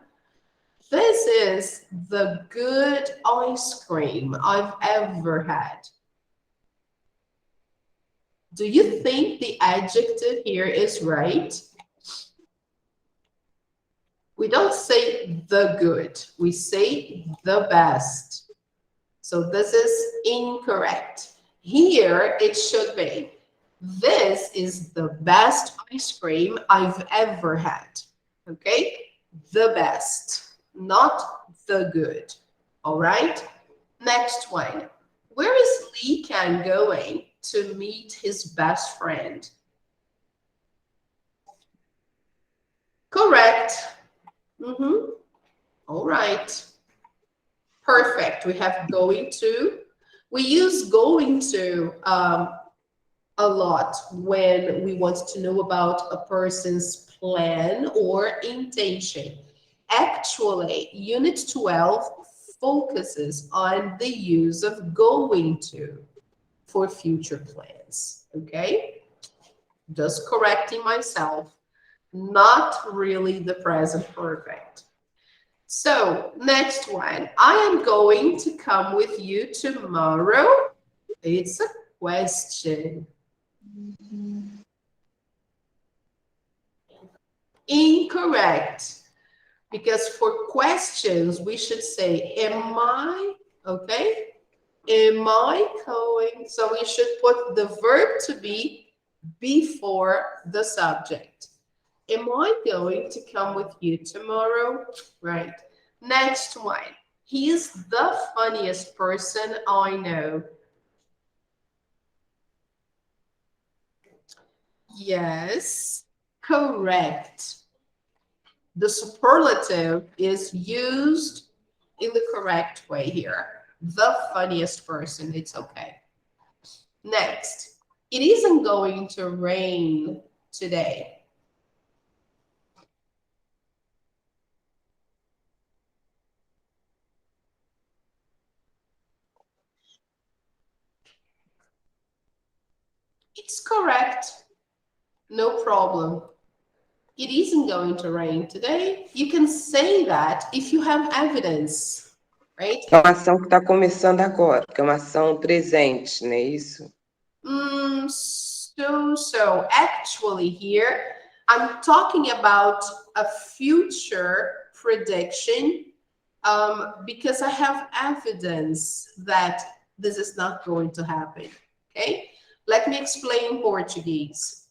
This is the good ice cream I've ever had. Do you think the adjective here is right? We don't say the good, we say the best. So this is incorrect. Here it should be, this is the best ice cream I've ever had. Okay? The best, not the good. All right? Next one. Where is Lee Kan going to meet his best friend? Correct. All right. Perfect. We have going to. We use going to a lot when we want to know about a person's plan or intention. Actually, Unit 12 focuses on the use of going to for future plans, okay? Just correcting myself, not really the present perfect. So, next one. I am going to come with you tomorrow. It's a question. Incorrect. Because for questions, we should say, am I? Okay? Am I going? So we should put the verb to be before the subject. Am I going to come with you tomorrow? Right. Next one. He's the funniest person I know. Yes, correct. The superlative is used in the correct way here. The funniest person, it's okay. Next, it isn't going to rain today. It's correct. No problem. It isn't going to rain today. You can say that if you have evidence, right? É uma ação que está começando agora, que é uma ação presente, não é isso? So actually here, I'm talking about a future prediction because I have evidence that this is not going to happen, okay? Let me explain in Portuguese.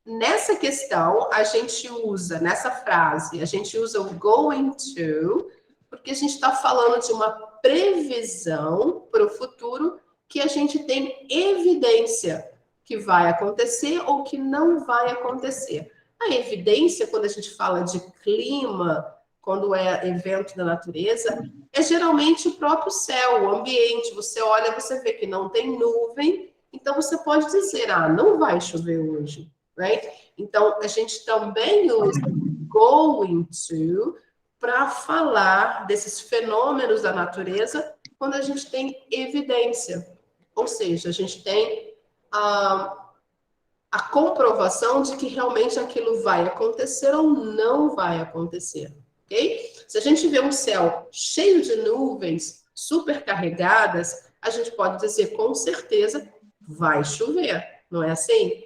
Nessa questão, a gente usa, nessa frase, a gente usa o going to, porque a gente está falando de uma previsão para o futuro que a gente tem evidência que vai acontecer ou que não vai acontecer. A evidência, quando a gente fala de clima, quando é evento da natureza, é geralmente o próprio céu, o ambiente. Você olha, você vê que não tem nuvem, então você pode dizer, não vai chover hoje. Right? Então, a gente também usa going to para falar desses fenômenos da natureza quando a gente tem evidência. Ou seja, a gente tem a comprovação de que realmente aquilo vai acontecer ou não vai acontecer. Ok? Se a gente vê um céu cheio de nuvens supercarregadas, a gente pode dizer com certeza vai chover, não é assim?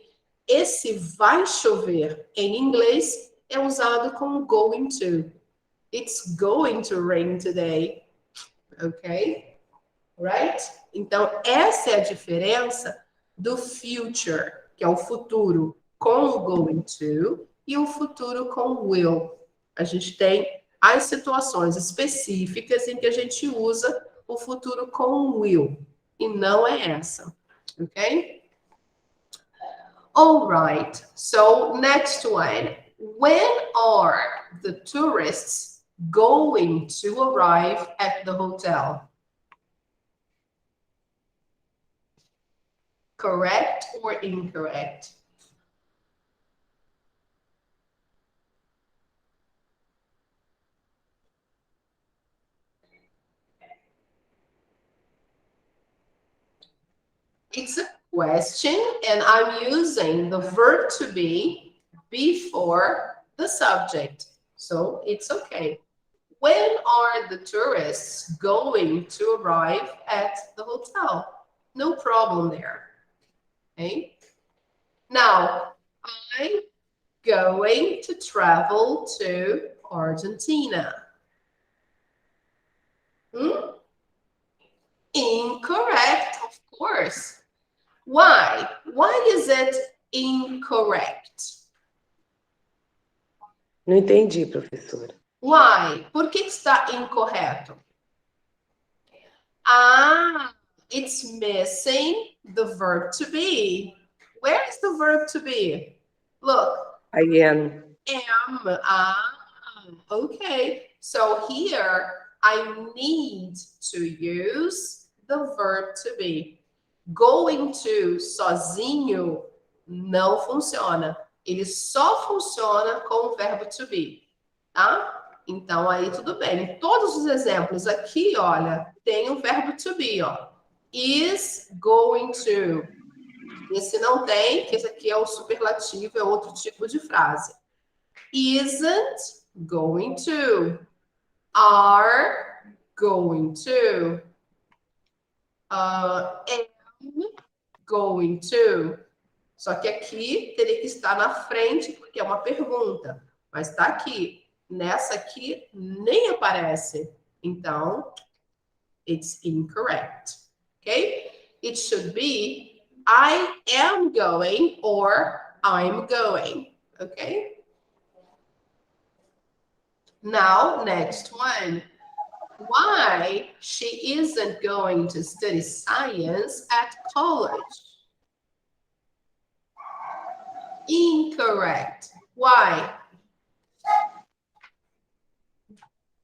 Esse vai chover em inglês é usado com going to. It's going to rain today. Ok? Right? Então, essa é a diferença do future, que é o futuro com o going to, e o futuro com will. A gente tem as situações específicas em que a gente usa o futuro com will, e não é essa. Ok? All right, so next one. When are the tourists going to arrive at the hotel? Correct or incorrect? It's a question, and I'm using the verb to be before the subject, so it's okay. When are the tourists going to arrive at the hotel? No problem there. Okay. Now, I'm going to travel to Argentina. Incorrect, of course. Why? Why is it incorrect? Não entendi, professora. Why? Por que está incorreto? It's missing the verb to be. Where is the verb to be? Look. I am. Okay. So here I need to use the verb to be. Going to sozinho não funciona. Ele só funciona com o verbo to be, tá? Então aí tudo bem. Em todos os exemplos aqui, olha, tem o verbo to be, ó. Is going to. Esse não tem, que esse aqui é o superlativo, é outro tipo de frase. Isn't going to. Are going to. Am going to. Só que aqui teria que estar na frente, porque é uma pergunta. Mas está aqui. Nessa aqui nem aparece. Então, it's incorrect. Okay? It should be I am going or I'm going. Okay? Now, next one. Why she isn't going to study science at college? Incorrect. Why?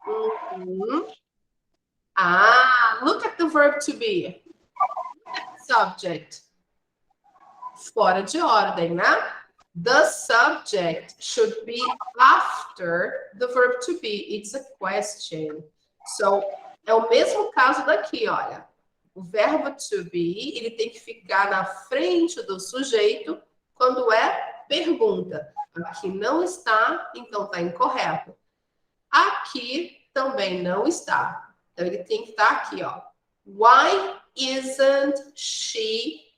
Mhm. Ah, look at the verb to be. Subject. Fora de ordem, né? The subject should be after the verb to be. It's a question. So, é o mesmo caso daqui, olha. O verbo to be, ele tem que ficar na frente do sujeito quando é pergunta. Aqui não está, então está incorreto. Aqui também não está. Então, ele tem que estar aqui, ó. Why isn't she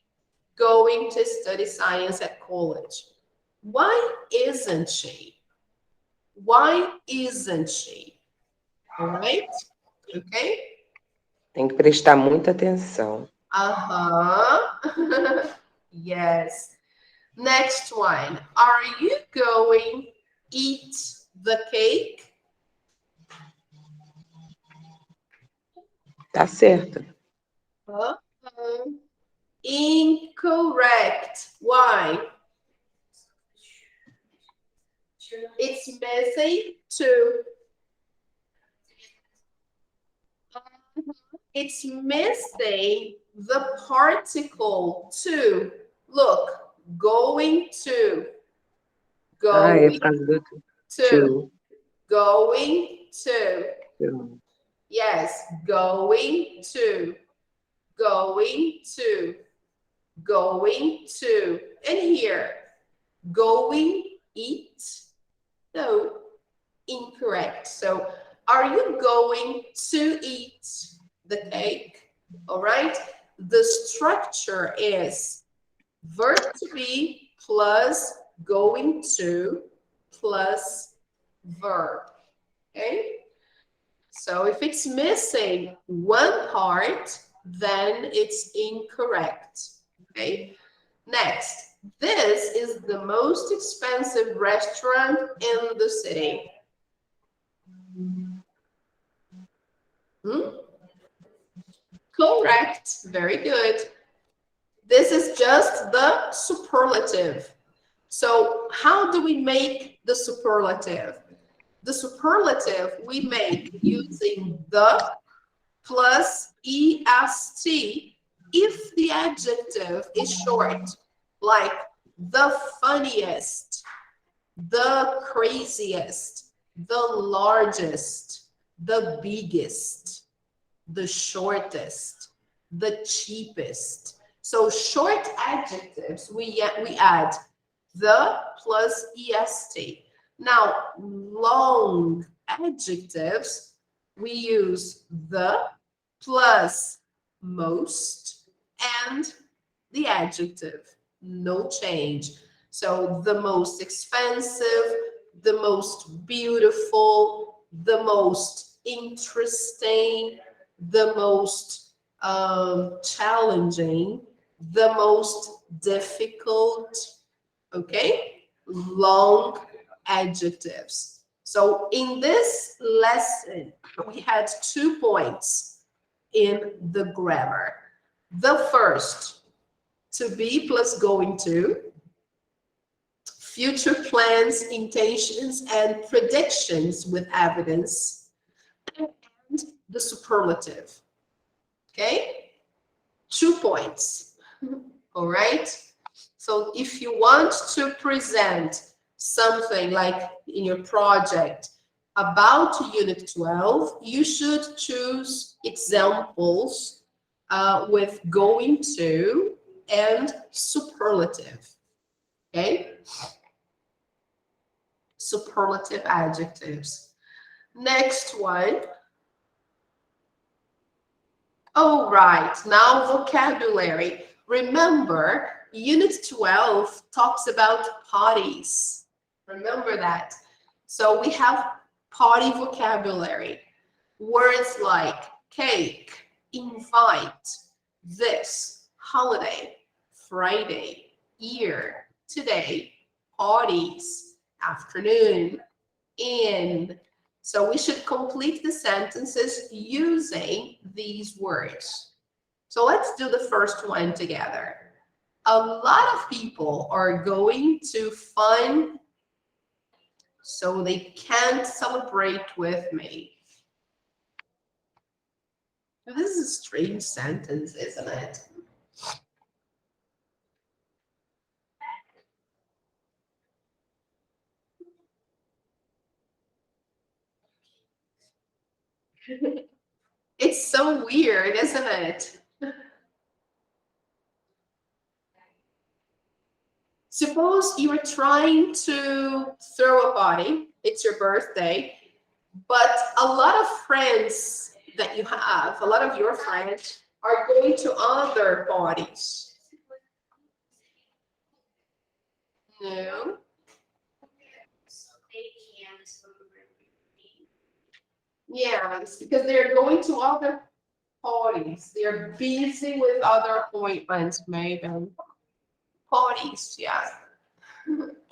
going to study science at college? Why isn't she? Why isn't she? All right? Okay? Tem que prestar muita atenção. Yes. Next one. Are you going eat the cake? Tá certo. Incorrect. Why? It's missing two. It's missing the particle to. Look, going to. Ah, é Going por causa do to. Going to. to. Yes, going to. Going to. Going to. And here, going eat. No, incorrect. So, are you going to eat the cake? All right. The structure is verb to be plus going to plus verb. Okay. So if it's missing one part, then it's incorrect. Okay. Next. This is the most expensive restaurant in the city. Correct. Very good. This is just the superlative. So how do we make the superlative? The superlative we make using the plus est if the adjective is short, like the funniest, the craziest, the largest, the biggest, the shortest, the cheapest. So short adjectives, we add the plus est. Now, long adjectives, we use the plus most and the adjective. No change. So the most expensive, the most beautiful, the most interesting, the most challenging, the most difficult, okay? Long adjectives. So in this lesson, we had 2 points in the grammar. The first, to be plus going to, future plans, intentions, and predictions with evidence, and the superlative. Okay? 2 points. All right? So if you want to present something like in your project about Unit 12, you should choose examples with going to and superlative. Okay? Superlative adjectives. Next one. Oh, right. Now vocabulary. Remember, Unit 12 talks about parties. Remember that. So we have party vocabulary. Words like cake, invite, This, holiday, Friday, year, today, parties, afternoon, in. So we should complete the sentences using these words. So let's do the first one together. A lot of people are going to fun, so they can't celebrate with me. This is a strange sentence, isn't it? It's so weird, isn't it? Suppose you are trying to throw a party, it's your birthday, but a lot of friends that you have, a lot of your friends are going to other parties. No. Yeah, it's because they're going to other parties. They're busy with other appointments, maybe. Parties, yeah.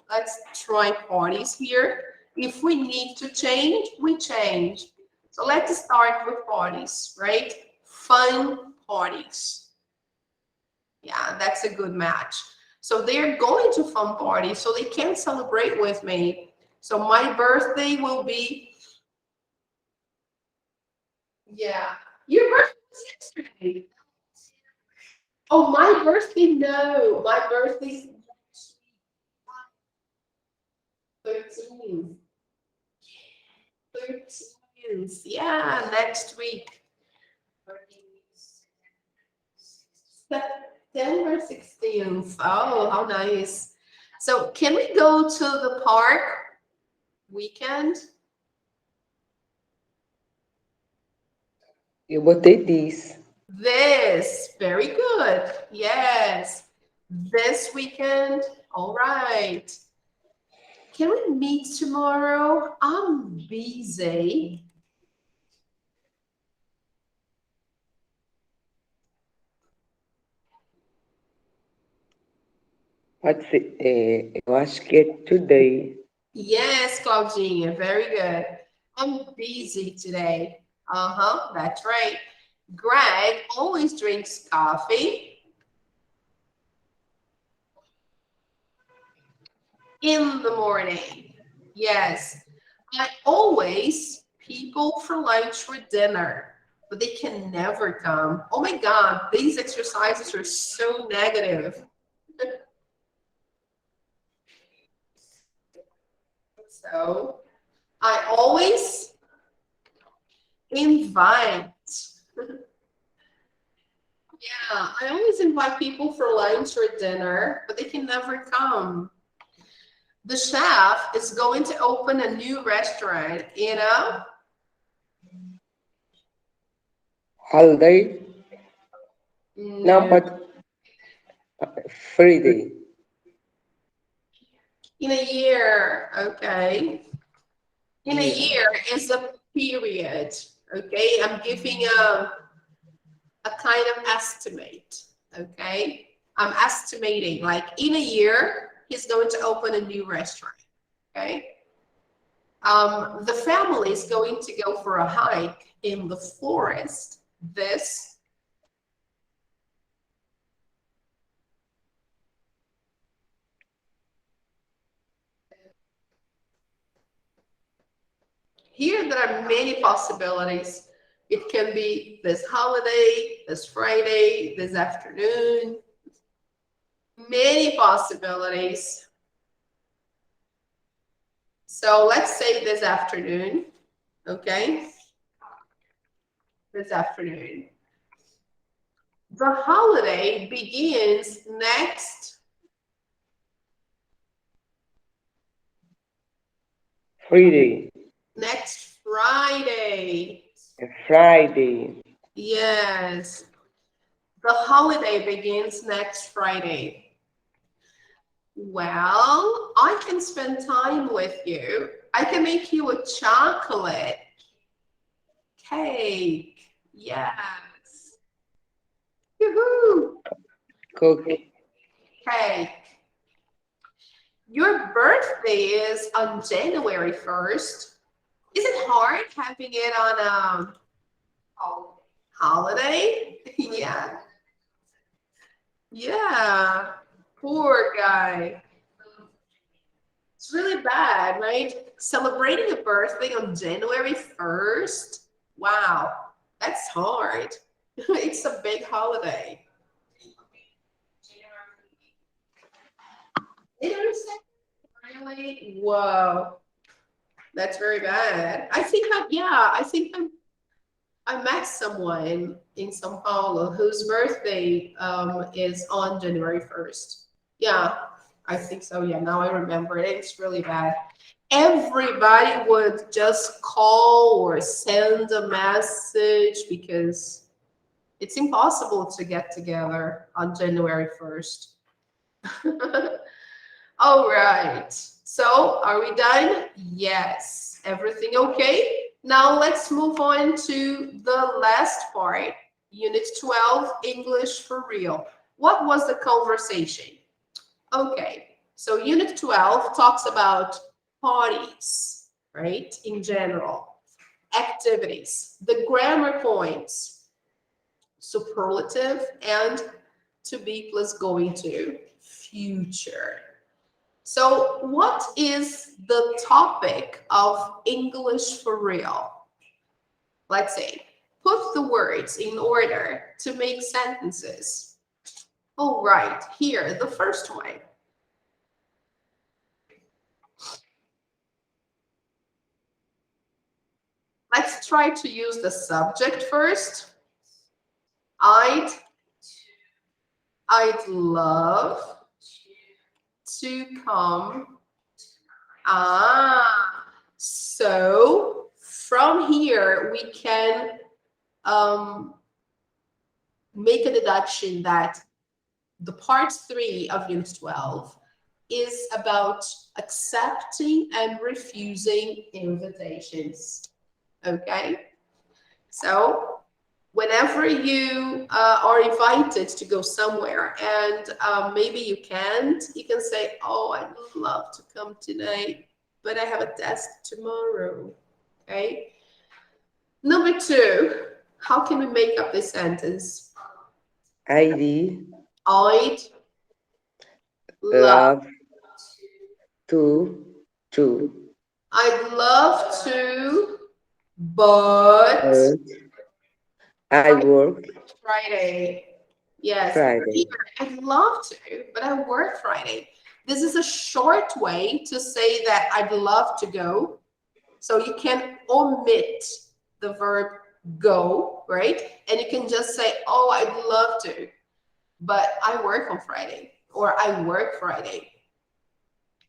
Let's try parties here. If we need to change, we change. So let's start with parties, right? Fun parties. Yeah, that's a good match. So they're going to fun parties, so they can celebrate with me. So my birthday will be, yeah. Your birthday was yesterday. Oh, my birthday? No, my birthday's 13th. 13th. Yeah, next week. September 16th. Oh, how nice. So can we go to the park weekend? Eu botei this. This. Very good. Yes. This weekend. All right. Can we meet tomorrow? I'm busy. Pode ser. Eu acho que é today. Yes, Claudinha, very good. I'm busy today. Uh-huh, that's right. Greg always drinks coffee in the morning. Yes. I always people for lunch or dinner, but they can never come. Oh my God, these exercises are so negative. So I always invite. Yeah, I always invite people for lunch or dinner, but they can never come. The chef is going to open a new restaurant, Holiday? Não, No, pode. Friday. in a year, okay? In a Yeah. year is a period, okay? I'm giving a kind of estimate, okay? I'm estimating, like in a year, he's going to open a new restaurant, okay? The family is going to go for a hike in the forest this here there are many possibilities. It can be this holiday, this Friday, this afternoon, many possibilities. So let's say this afternoon, okay? This afternoon. The holiday begins next Friday. Friday. Friday. Yes. The holiday begins next Friday. Well, I can spend time with you. I can make you a chocolate cake. Yes. Yoo-hoo. Cookie. Cake. Your birthday is on January 1st. Is it hard having it on a holiday? Yeah. Yeah. Poor guy. It's really bad, right? Celebrating a birthday on January 1st. Wow. That's hard. It's a big holiday. January 2nd? Really? Whoa. That's very bad. I think I met someone in São Paulo whose birthday is on January 1st. Yeah, I think so. Yeah, now I remember it. It's really bad. Everybody would just call or send a message because it's impossible to get together on January 1st. All right. So, are we done? Yes. Everything okay? Now let's move on to the last part, Unit 12, English for Real. What was the conversation? Okay. So, Unit 12 talks about parties, right? In general, activities, the grammar points, superlative, and to be plus going to, future. So, what is the topic of English for Real? Let's say, put the words in order to make sentences. All right, here, the first one. Let's try to use the subject first. I'd love to come. So from here we can make a deduction that the part 3 of Unit 12 is about accepting and refusing invitations. Okay? So whenever you are invited to go somewhere and maybe you can't, you can say, oh, I'd love to come tonight, but I have a test tomorrow. Okay? Number 2, how can we make up this sentence? ID. I'd love. Love. To. I'd love to, but I work Friday. Yes, Friday. I'd love to, but I work Friday. This is a short way to say that I'd love to go. So you can omit the verb go, right? And you can just say, oh, I'd love to, but I work on Friday, or I work Friday.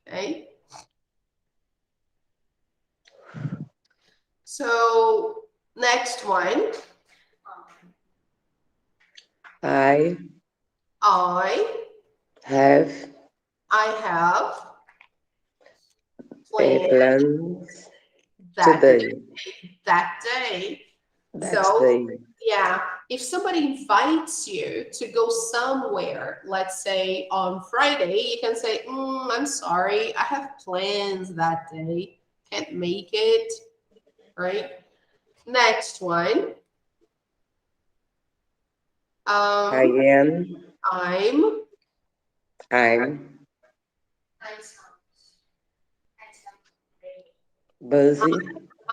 Okay? So next one. I have plans that today. that day. That So day. yeah, if somebody invites you to go somewhere, let's say on Friday, you can say, I'm sorry, I have plans that day, can't make it, right? Next one. I am. I'm busy.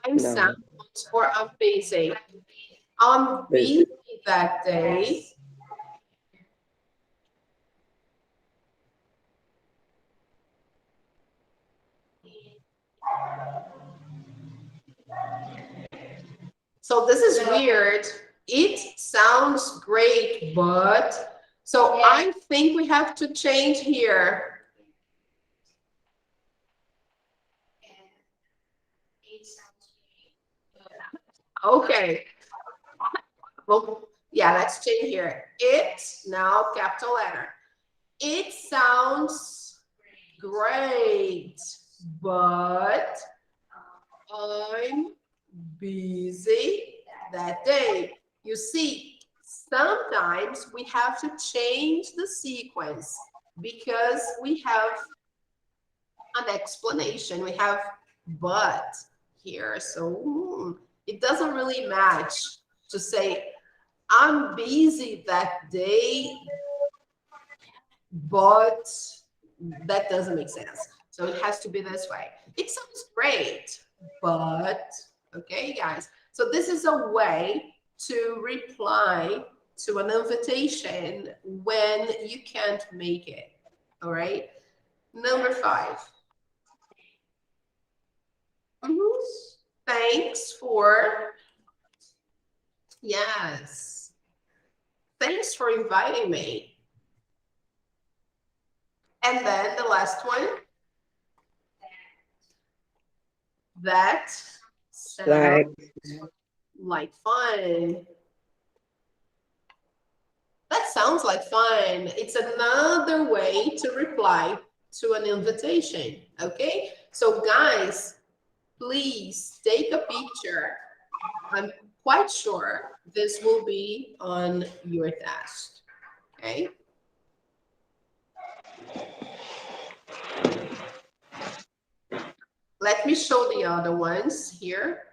I'm No, sound or I'm busy. I'm busy. busy that day. So this is weird. It sounds great, but so I think we have to change here. Okay. Well, yeah, let's change here. It, now capital letter. It sounds great, but I'm busy that day. You see, sometimes we have to change the sequence because we have an explanation. We have but here. So it doesn't really match to say, I'm busy that day, but that doesn't make sense. So it has to be this way. It sounds great, but okay, guys. So this is a way to reply to an invitation when you can't make it. All right. Number 5. Thanks for, yes. Thanks for inviting me. And then the last one, that sounds like fun. That sounds like fun. It's another way to reply to an invitation. Okay. So, guys, please take a picture. I'm quite sure this will be on your test. Okay. Let me show the other ones here.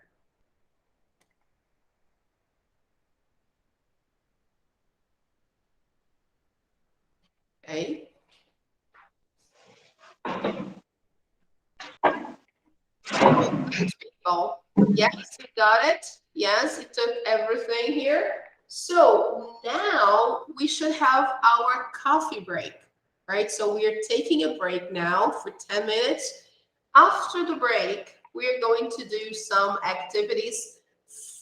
Okay. People. Yes, you got it. Yes, it took everything here. So now we should have our coffee break, right? So we are taking a break now for 10 minutes. After the break, we are going to do some activities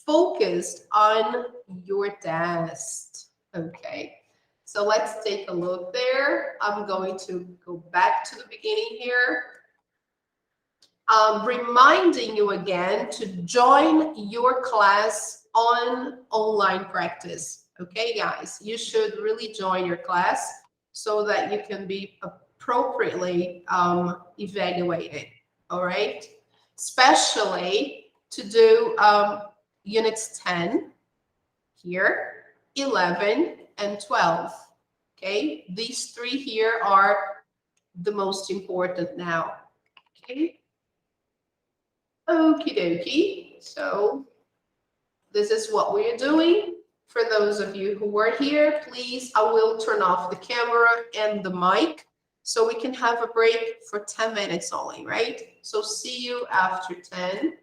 focused on your test. Okay. So let's take a look there. I'm going to go back to the beginning here. Reminding you again to join your class on online practice. Okay, guys, you should really join your class so that you can be appropriately evaluated. All right, especially to do units 10 here, 11 and 12. Okay, these 3 here are the most important now. Okay. Okie dokie. So this is what we're doing. For those of you who were here, please, I will turn off the camera and the mic so we can have a break for 10 minutes only, right? So see you after 10.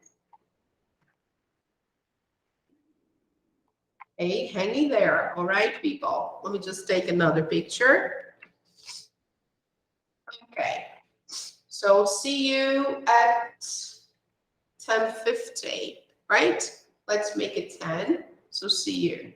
Hey, hanging there. All right, people. Let me just take another picture. Okay. So see you at 10:50, right? Let's make it 10. So see you.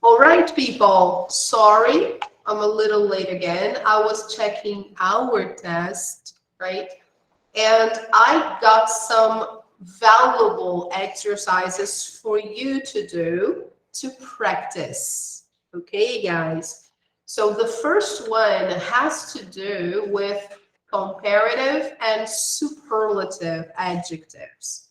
All right, people. Sorry, I'm a little late again. I was checking our test, right? And I got some valuable exercises for you to do to practice. Okay, guys? So the first one has to do with comparative and superlative adjectives.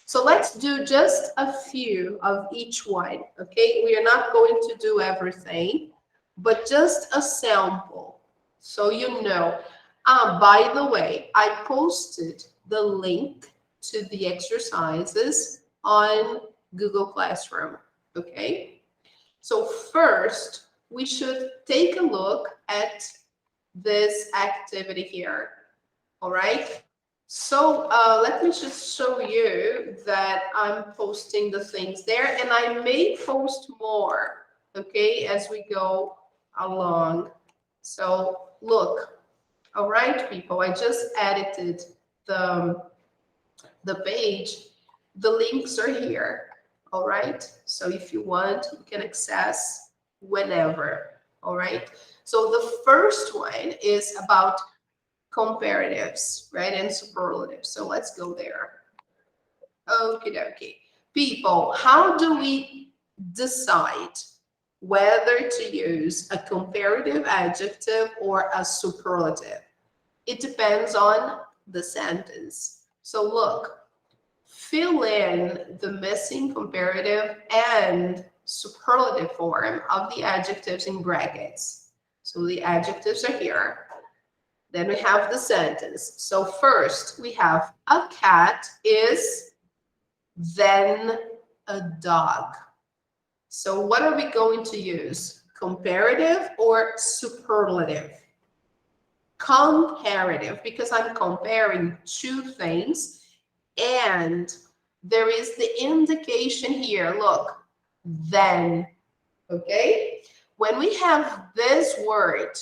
So let's do just a few of each one, okay? We are not going to do everything, but just a sample so you know. By the way, I posted the link to the exercises on Google Classroom, okay? So first, we should take a look at this activity here, all right? So let me just show you that I'm posting the things there, and I may post more, okay, as we go along. So look, all right, people, I just edited the, the page. The links are here, all right? So if you want, you can access whenever, all right? So the first one is about comparatives, right, and superlatives. So let's go there. Okie dokie. People, how do we decide whether to use a comparative adjective or a superlative? It depends on the sentence. So look, fill in the missing comparative and superlative form of the adjectives in brackets. So the adjectives are here. Then we have the sentence. So first we have a cat is then a dog. So what are we going to use? Comparative or superlative? Comparative, because I'm comparing two things, and there is the indication here. Look, then, okay? When we have this word,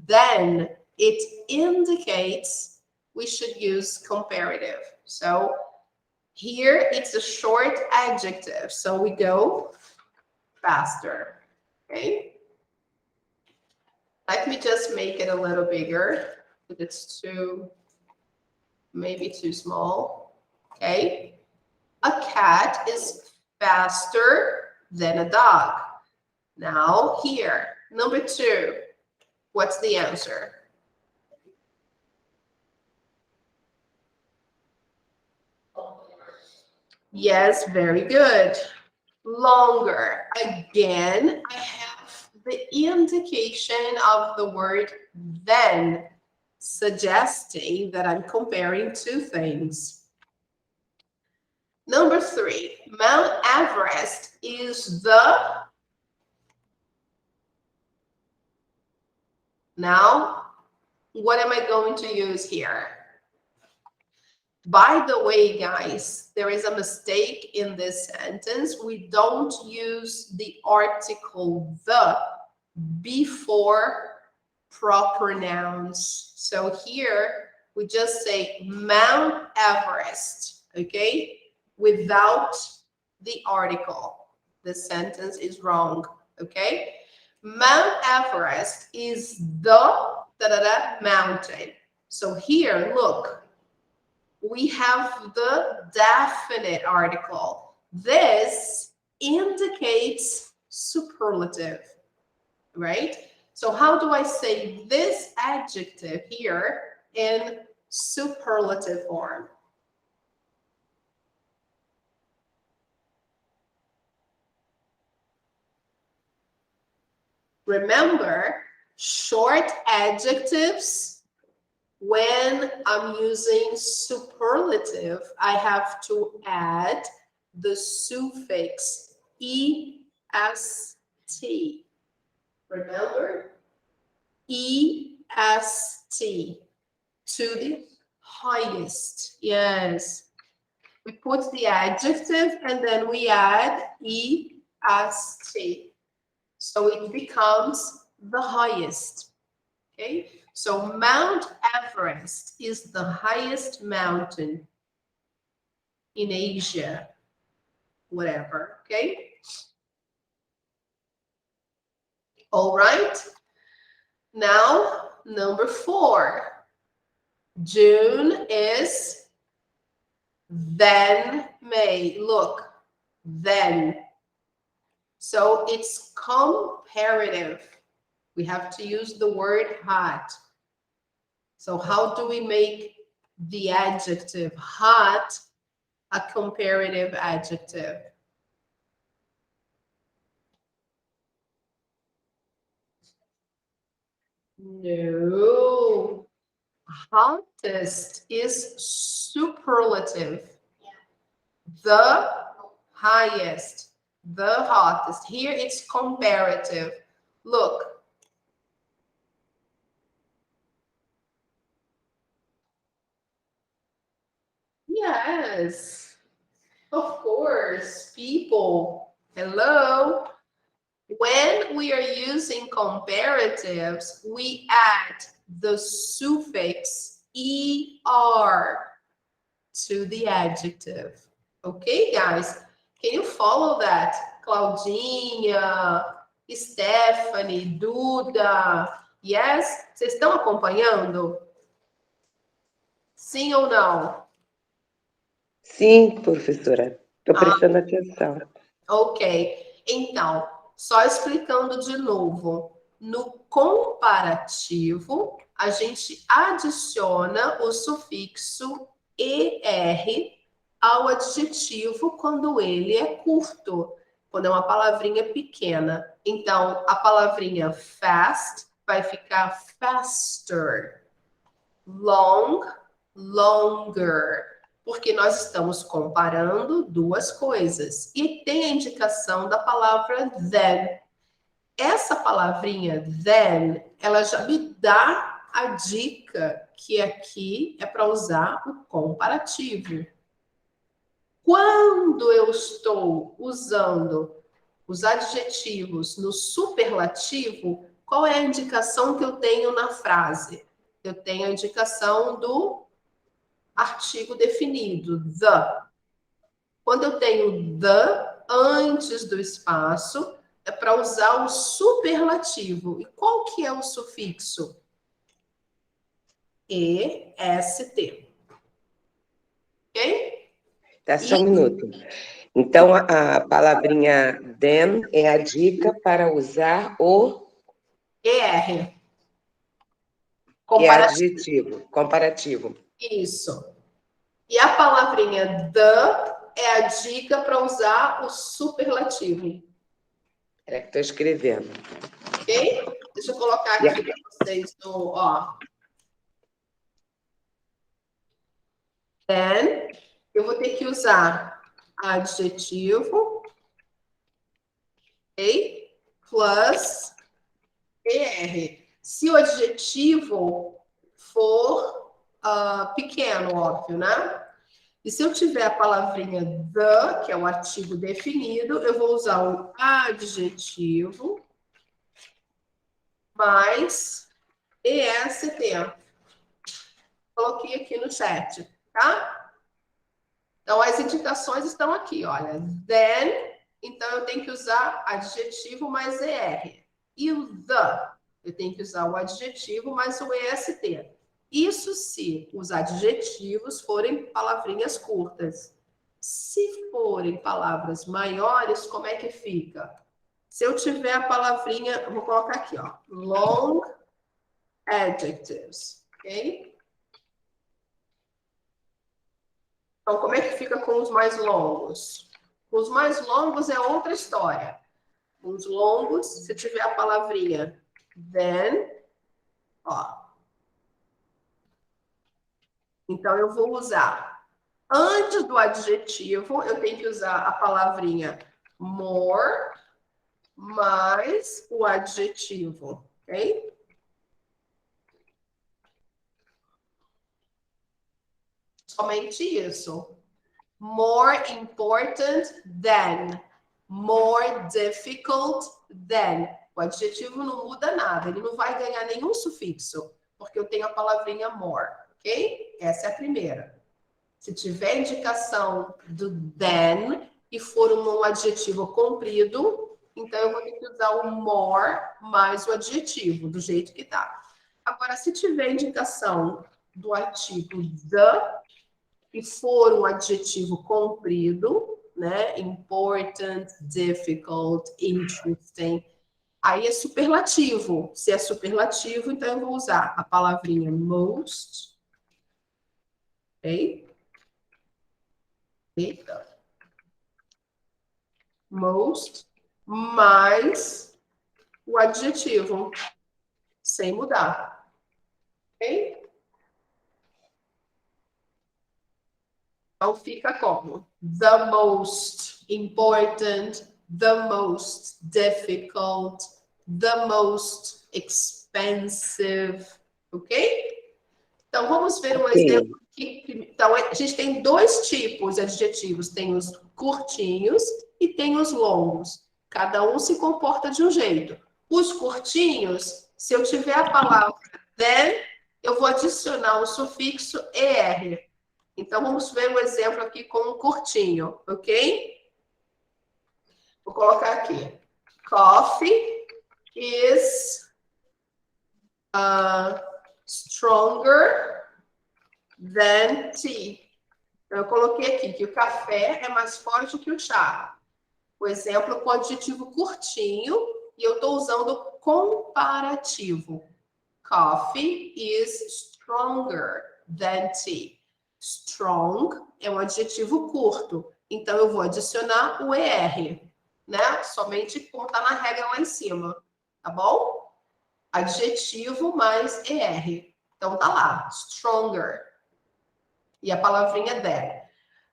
then, it indicates we should use comparative. So here it's a short adjective. So we go faster, okay? Let me just make it a little bigger because it's maybe too small, okay? A cat is faster than a dog. Now here, number two, what's the answer? Yes, very good. Longer. Again, I have the indication of the word then, suggesting that I'm comparing two things. Number three, Mount Everest is the... Now, what am I going to use here? By the way, guys, there is a mistake in this sentence. We don't use the article the before proper nouns. So here we just say Mount Everest, okay, without the article. The sentence is wrong, okay? Mount Everest is the mountain. So here, look, we have the definite article. This indicates superlative, right? So how do I say this adjective here in superlative form? Remember, short adjectives, when I'm using superlative, I have to add the suffix est. Remember? est, to the highest. Yes. We put the adjective and then we add est. So it becomes the highest. Okay? So Mount Everest is the highest mountain in Asia, whatever. Okay? All right? Now, number 4. June is then May. Look, then. So it's comparative. We have to use the word hot. So how do we make the adjective hot a comparative adjective? No. Hottest is superlative. The highest, the hottest. Here it's comparative. Look. Yes, of course, people. Hello. When we are using comparatives, we add the suffix er to the adjective. Okay, guys? Can you follow that? Claudinha, Stephanie, Duda. Yes? Vocês estão acompanhando? Sim ou não? Sim, professora. Estou prestando atenção. Ok. Então, só explicando de novo. No comparativo, a gente adiciona o sufixo er ao adjetivo quando ele é curto, quando é uma palavrinha pequena. Então, a palavrinha fast vai ficar faster. Long, longer. Porque nós estamos comparando duas coisas. E tem a indicação da palavra then. Essa palavrinha then, ela já me dá a dica que aqui é para usar o comparativo. Quando eu estou usando os adjetivos no superlativo, qual é a indicação que eu tenho na frase? Eu tenho a indicação do artigo definido, the. Quando eu tenho the antes do espaço, é para usar o superlativo. E qual que é o sufixo? est. Ok? Tá, só um minuto. Então, a palavrinha then é a dica para usar o er. que é adjetivo, comparativo. Isso. E a palavrinha the é a dica para usar o superlativo. É que estou escrevendo. Ok? Deixa eu colocar aqui para vocês no, ó. Then, eu vou ter que usar adjetivo, ok? Plus er. Se o adjetivo for pequeno, óbvio, né? E se eu tiver a palavrinha the, que é o artigo definido, eu vou usar o adjetivo mais est. Coloquei aqui no chat, tá? Então, as indicações estão aqui, olha. Then, então eu tenho que usar adjetivo mais er. E o the, eu tenho que usar o adjetivo mais o est. Isso se os adjetivos forem palavrinhas curtas. Se forem palavras maiores, como é que fica? Se eu tiver a palavrinha, vou colocar aqui, ó, long adjectives, ok? Então, como é que fica com os mais longos? Com os mais longos é outra história. Com os longos, se tiver a palavrinha then, ó. Então, eu vou usar. Antes do adjetivo, eu tenho que usar a palavrinha more mais o adjetivo, ok? Somente isso. More important than. More difficult than. O adjetivo não muda nada, ele não vai ganhar nenhum sufixo, porque eu tenho a palavrinha more, ok? Essa é a primeira. Se tiver indicação do than e for um adjetivo comprido, então eu vou ter que usar o more mais o adjetivo, do jeito que tá. Agora, se tiver indicação do artigo the, e for um adjetivo comprido, né? Important, difficult, interesting. Aí é superlativo. Se é superlativo, então eu vou usar a palavrinha most. Ok? Eita. Most mais o adjetivo, sem mudar. Ok? Então fica como? The most important, the most difficult, the most expensive. Ok? Então vamos ver um exemplo aqui. Então a gente tem dois tipos de adjetivos: tem os curtinhos e tem os longos. Cada um se comporta de um jeito. Os curtinhos, se eu tiver a palavra then, eu vou adicionar o sufixo er. Então, vamos ver um exemplo aqui com um curtinho, ok? Vou colocar aqui. Coffee is stronger than tea. Então, eu coloquei aqui que o café é mais forte que o chá. O exemplo com adjetivo curtinho e eu estou usando comparativo. Coffee is stronger than tea. Strong é um adjetivo curto, então eu vou adicionar o ER, né? Somente como está na regra lá em cima, tá bom? Adjetivo mais ER. Então tá lá, stronger. E a palavrinha there.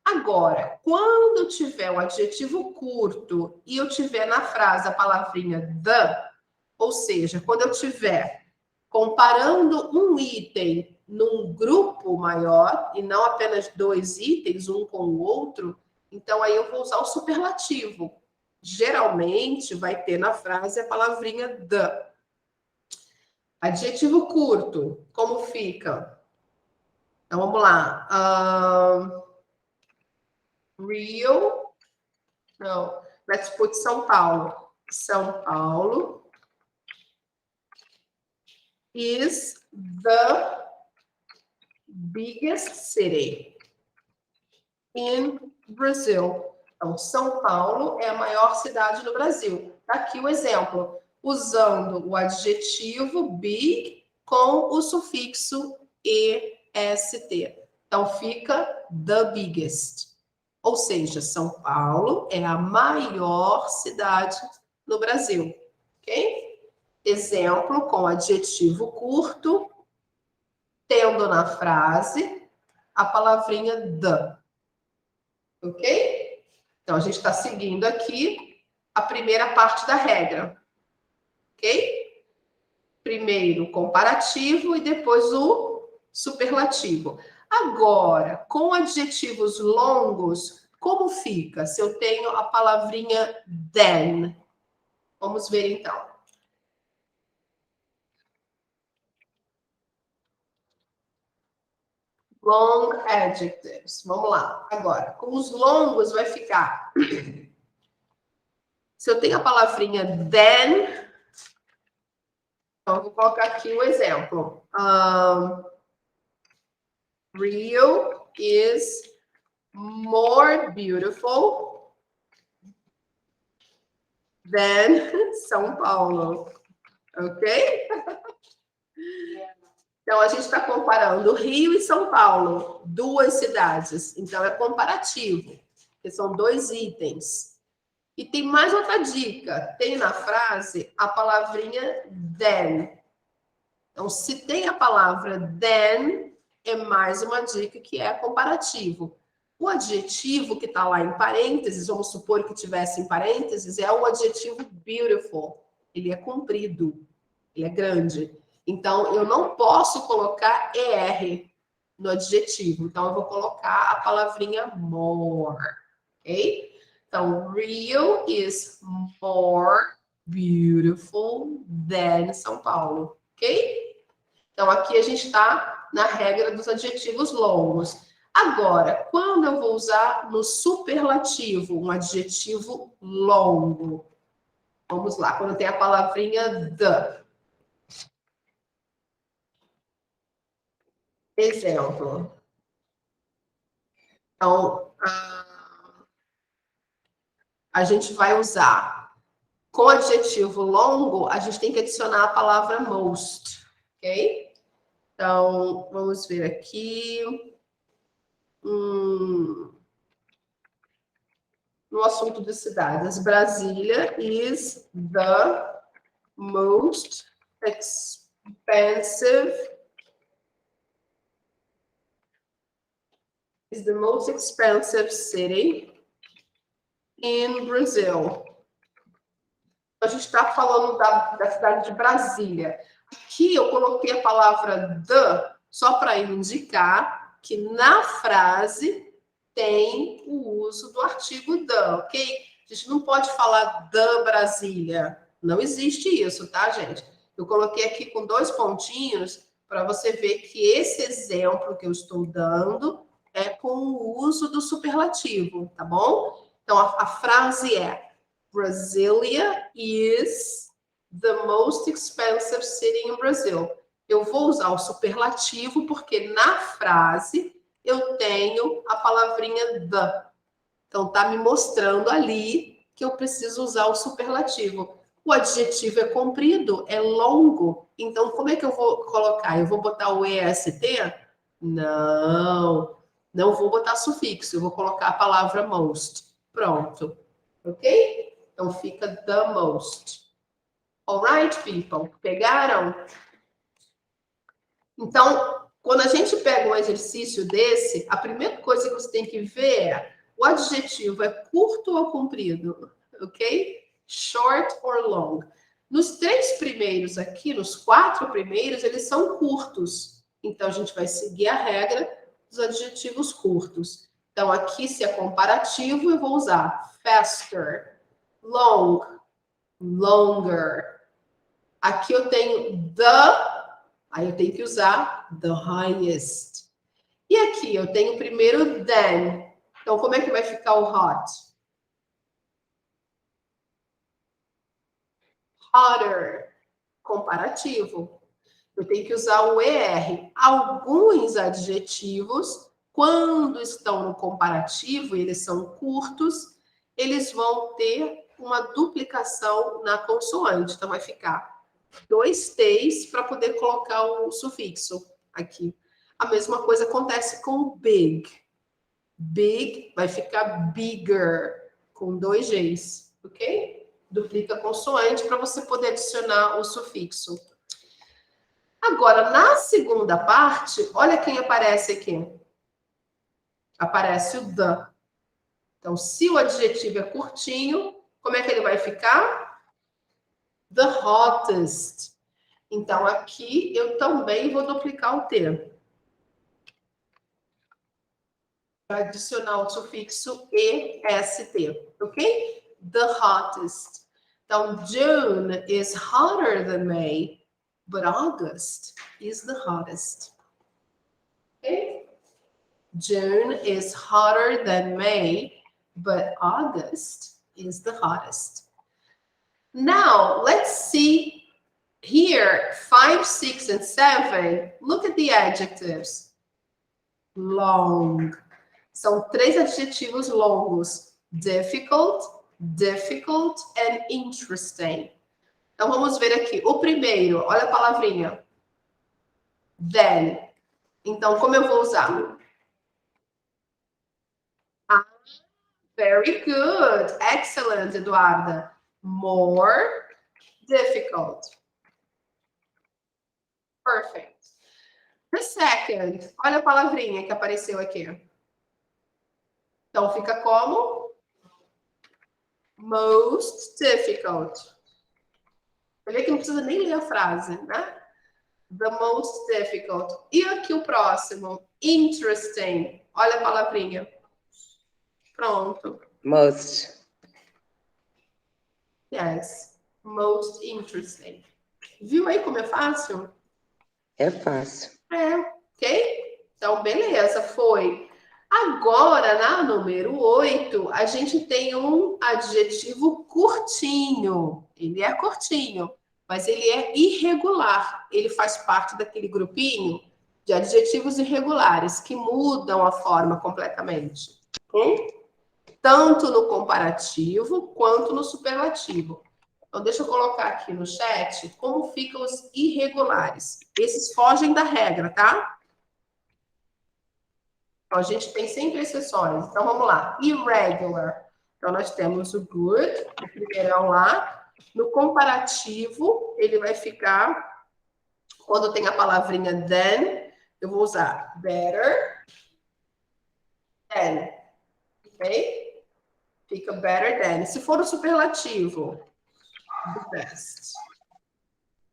Agora, quando tiver um adjetivo curto e eu tiver na frase a palavrinha the, ou seja, quando eu tiver comparando um item num grupo maior, e não apenas dois itens, um com o outro, então aí eu vou usar o superlativo. Geralmente vai ter na frase a palavrinha the. Adjetivo curto, como fica? Então vamos lá. Rio. Não, let's put São Paulo. São Paulo is the biggest city in Brazil. Então, São Paulo é a maior cidade no Brasil. Tá aqui o exemplo, usando o adjetivo big com o sufixo est. Então, fica the biggest. Ou seja, São Paulo é a maior cidade no Brasil. Ok? Exemplo com adjetivo curto, tendo na frase a palavrinha the. Ok? Então, a gente está seguindo aqui a primeira parte da regra. Ok? Primeiro o comparativo e depois o superlativo. Agora, com adjetivos longos, como fica? Se eu tenho a palavrinha then. Vamos ver então. Long adjectives. Vamos lá. Agora, com os longos vai ficar. Se eu tenho a palavrinha then, então eu vou colocar aqui um exemplo. Rio is more beautiful than São Paulo. Ok? Então, a gente está comparando Rio e São Paulo, duas cidades. Então, é comparativo, porque são dois itens. E tem mais outra dica. Tem na frase a palavrinha then. Então, se tem a palavra then, é mais uma dica que é comparativo. O adjetivo que está lá em parênteses, vamos supor que tivesse em parênteses, é o adjetivo beautiful. Ele é comprido, ele é grande. Então, eu não posso colocar ER no adjetivo. Então, eu vou colocar a palavrinha more. Ok? Então, Rio is more beautiful than São Paulo. Ok? Então, aqui a gente está na regra dos adjetivos longos. Agora, quando eu vou usar no superlativo um adjetivo longo? Vamos lá, quando tem a palavrinha the. Exemplo. Então, a gente vai usar com adjetivo longo, a gente tem que adicionar a palavra most, ok? Então, vamos ver aqui. No assunto de cidades, Brasília is the most expensive city in Brazil. A gente está falando da cidade de Brasília. Aqui eu coloquei a palavra the só para indicar que na frase tem o uso do artigo the, ok? A gente não pode falar the Brasília. Não existe isso, tá, gente? Eu coloquei aqui com 2 pontinhos para você ver que esse exemplo que eu estou dando é com o uso do superlativo, tá bom? Então, a frase é Brasília is the most expensive city in Brazil. Eu vou usar o superlativo porque na frase eu tenho a palavrinha the. Então, tá me mostrando ali que eu preciso usar o superlativo. O adjetivo é comprido, é longo. Então, como é que eu vou colocar? Eu vou botar o EST? Não, não vou botar sufixo. Eu vou colocar a palavra most. Pronto. Ok? Então, fica the most. Alright, people? Pegaram? Então, quando a gente pega um exercício desse, a primeira coisa que você tem que ver é o adjetivo é curto ou comprido, ok? Short or long. Nos 3 primeiros aqui, nos 4 primeiros, eles são curtos. Então, a gente vai seguir a regra dos adjetivos curtos. Então, aqui, se é comparativo, eu vou usar faster, long, longer. Aqui eu tenho the. Aí eu tenho que usar the highest. E aqui eu tenho primeiro than. Então, como é que vai ficar o hot? Hotter. Comparativo. Eu tenho que usar o ER. Alguns adjetivos, quando estão no comparativo, eles são curtos, eles vão ter uma duplicação na consoante. Então, vai ficar 2 T's para poder colocar o sufixo aqui. A mesma coisa acontece com o big. Big vai ficar bigger, com 2 G's, ok? Duplica a consoante para você poder adicionar o sufixo. Agora, na segunda parte, olha quem aparece aqui. Aparece o the. Então, se o adjetivo é curtinho, como é que ele vai ficar? The hottest. Então, aqui eu também vou duplicar o T. Para adicionar o sufixo EST, ok? The hottest. Então, June is hotter than May, but August is the hottest. Okay? June is hotter than May, but August is the hottest. Now, let's see here, 5, 6, and 7. Look at the adjectives. Long. São 3 adjetivos longos. Difficult, difficult, and interesting. Então, vamos ver aqui. O primeiro, olha a palavrinha. Then. Então, como eu vou usar? Ah, very good. Excellent, Eduarda. More difficult. Perfect. The second, olha a palavrinha que apareceu aqui. Então, fica como? Most difficult. Olha que não precisa nem ler a frase, né? The most difficult. E aqui o próximo. Interesting. Olha a palavrinha. Pronto. Must. Yes. Most interesting. Viu aí como é fácil? É fácil. É, ok? Então, beleza, foi. Agora, na número 8, a gente tem um adjetivo curtinho. Ele é curtinho, mas ele é irregular. Ele faz parte daquele grupinho de adjetivos irregulares que mudam a forma completamente. Tanto no comparativo quanto no superlativo. Então, deixa eu colocar aqui no chat como ficam os irregulares. Esses fogem da regra, tá? Então, a gente tem sempre exceções. Então, vamos lá. Irregular. Então, nós temos o good, o primeirão lá. No comparativo, ele vai ficar, quando tem a palavrinha than, eu vou usar better than. Ok? Fica better than. Se for o superlativo, the best.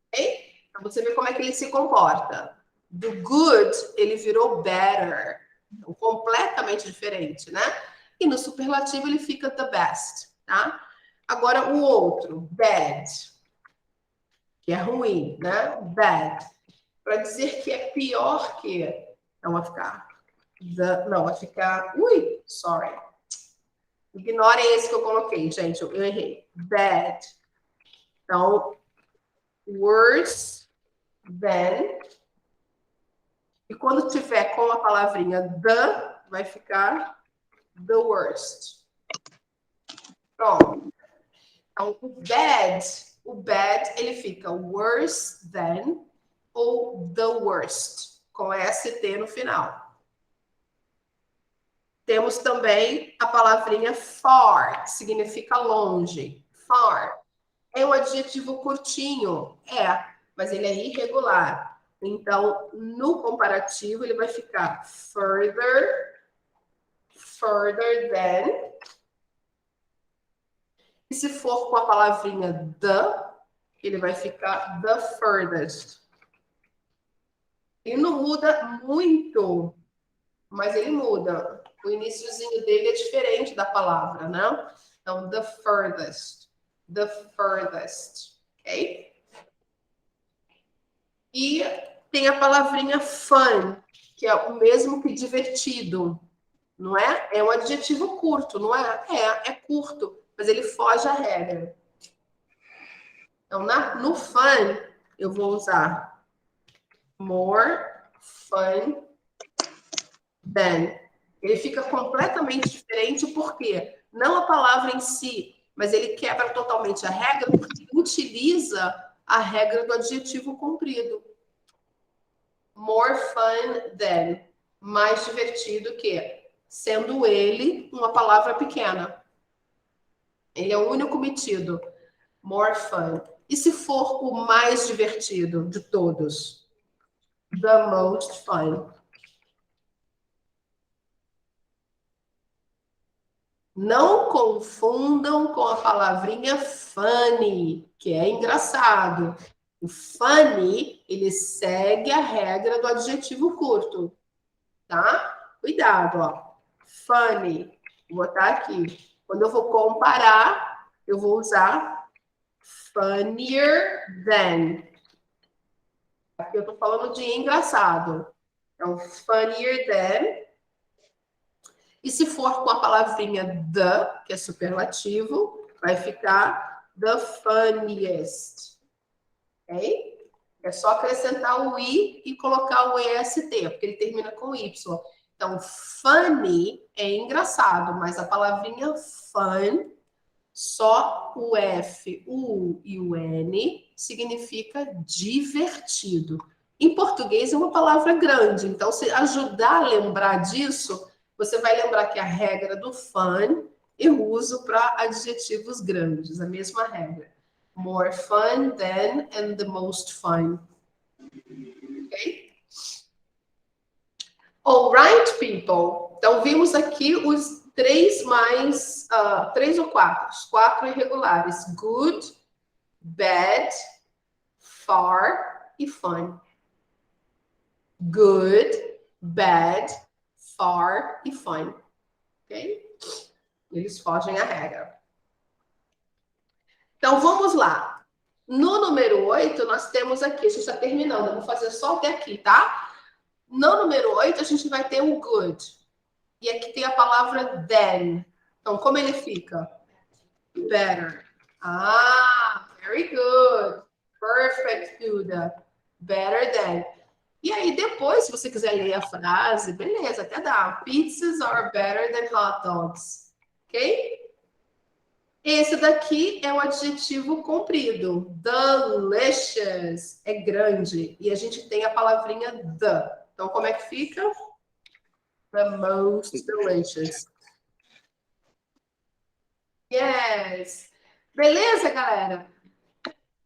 Ok? Então, você vê como é que ele se comporta. Do good, ele virou better. Então, completamente diferente, né? E no superlativo, ele fica the best, tá? Agora, o outro, bad, que é ruim, né? Bad. Para dizer que é pior que. Não vai ficar. Não, vai ficar. Ui, sorry. Ignorem esse que eu coloquei, gente. Eu errei. Bad. Então, worse than. E quando tiver com a palavrinha the, vai ficar the worst. Pronto. Então, o bad, ele fica worse than ou the worst, com ST no final. Temos também a palavrinha far, que significa longe. Far. É um adjetivo curtinho, mas ele é irregular. Então, no comparativo, ele vai ficar further than. E se for com a palavrinha the, ele vai ficar the furthest. Ele não muda muito, mas ele muda. O iniciozinho dele é diferente da palavra, né? Então, the furthest. The furthest. Ok? E tem a palavrinha fun, que é o mesmo que divertido. Não é? É um adjetivo curto, não é? É curto, mas ele foge à regra. Então, no fun, eu vou usar more fun than. Ele fica completamente diferente porque não a palavra em si, mas ele quebra totalmente a regra porque utiliza a regra do adjetivo comprido. More fun than. Mais divertido que, sendo ele uma palavra pequena. Ele é o único metido. More fun. E se for o mais divertido de todos? The most fun. Não confundam com a palavrinha funny, que é engraçado. O funny, ele segue a regra do adjetivo curto, tá? Cuidado, ó. Funny. Vou botar aqui. Quando eu vou comparar, eu vou usar funnier than. Aqui eu tô falando de engraçado. Então, funnier than. E se for com a palavrinha the, que é superlativo, vai ficar the funniest. Ok? É só acrescentar o i e colocar o est, porque ele termina com y. Então, funny é engraçado, mas a palavrinha fun, só o F, o U e o N, significa divertido. Em português é uma palavra grande, então se ajudar a lembrar disso, você vai lembrar que a regra do fun eu uso para adjetivos grandes, a mesma regra. More fun than and the most fun. Ok? Alright, people. Então, vimos aqui os três mais... três ou quatro? Os quatro irregulares. Good, bad, far e fun. Good, bad, far e fun. Ok? Eles fogem à regra. Então, vamos lá. No número 8, nós temos aqui, a gente está terminando, eu vou fazer só até aqui, tá? No número 8, a gente vai ter o good. E aqui tem a palavra than. Então, como ele fica? Better. Ah, very good. Perfect, Duda. Better than. E aí, depois, se você quiser ler a frase, beleza, até dá. Pizzas are better than hot dogs. Ok? Esse daqui é o adjetivo comprido. Delicious é grande. E a gente tem a palavrinha the. Então, como é que fica? The most delicious. Yes. Beleza, galera?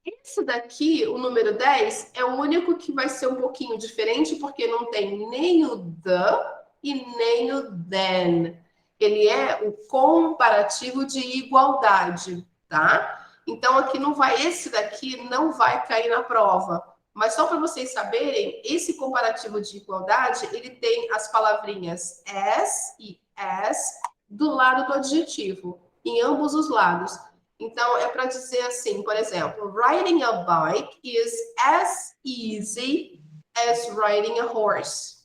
Esse daqui, o número 10, é o único que vai ser um pouquinho diferente, porque não tem nem o the e nem o than. Ele é o comparativo de igualdade, tá? Então, aqui não vai, esse daqui não vai cair na prova. Mas só para vocês saberem, esse comparativo de igualdade, ele tem as palavrinhas as e as do lado do adjetivo, em ambos os lados. Então, é para dizer assim, por exemplo, riding a bike is as easy as riding a horse.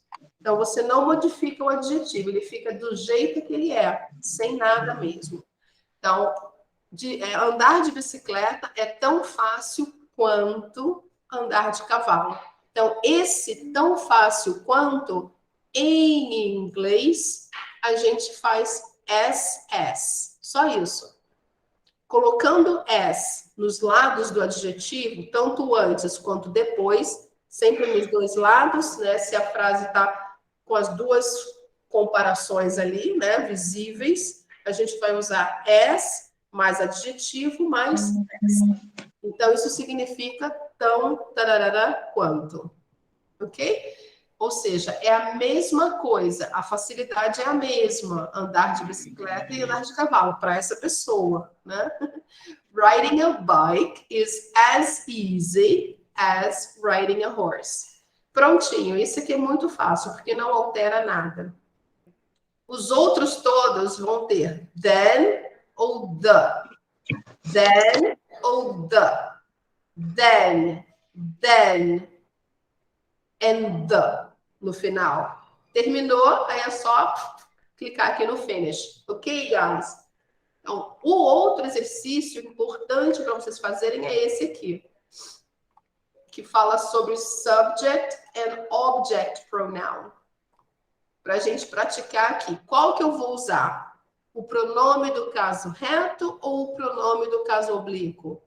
Então, você não modifica o adjetivo, ele fica do jeito que ele é, sem nada mesmo. Então, andar de bicicleta é tão fácil quanto andar de cavalo. Então, esse tão fácil quanto, em inglês, a gente faz as. Só isso. Colocando as nos lados do adjetivo, tanto antes quanto depois, sempre nos dois lados, né? Se a frase está com as duas comparações ali, né, visíveis, a gente vai usar as mais adjetivo mais as. Então, isso significa tão, tararara, quanto. Ok? Ou seja, é a mesma coisa, a facilidade é a mesma, andar de bicicleta e andar de cavalo, para essa pessoa, né? Riding a bike is as easy as riding a horse. Prontinho, isso aqui é muito fácil, porque não altera nada. Os outros todos vão ter than ou the. Then ou the. Then, and the no final. Terminou, aí é só clicar aqui no finish. Ok, guys? Então, o outro exercício importante para vocês fazerem é esse aqui, que fala sobre subject and object pronoun. Para a gente praticar aqui. Qual que eu vou usar? O pronome do caso reto ou o pronome do caso oblíquo?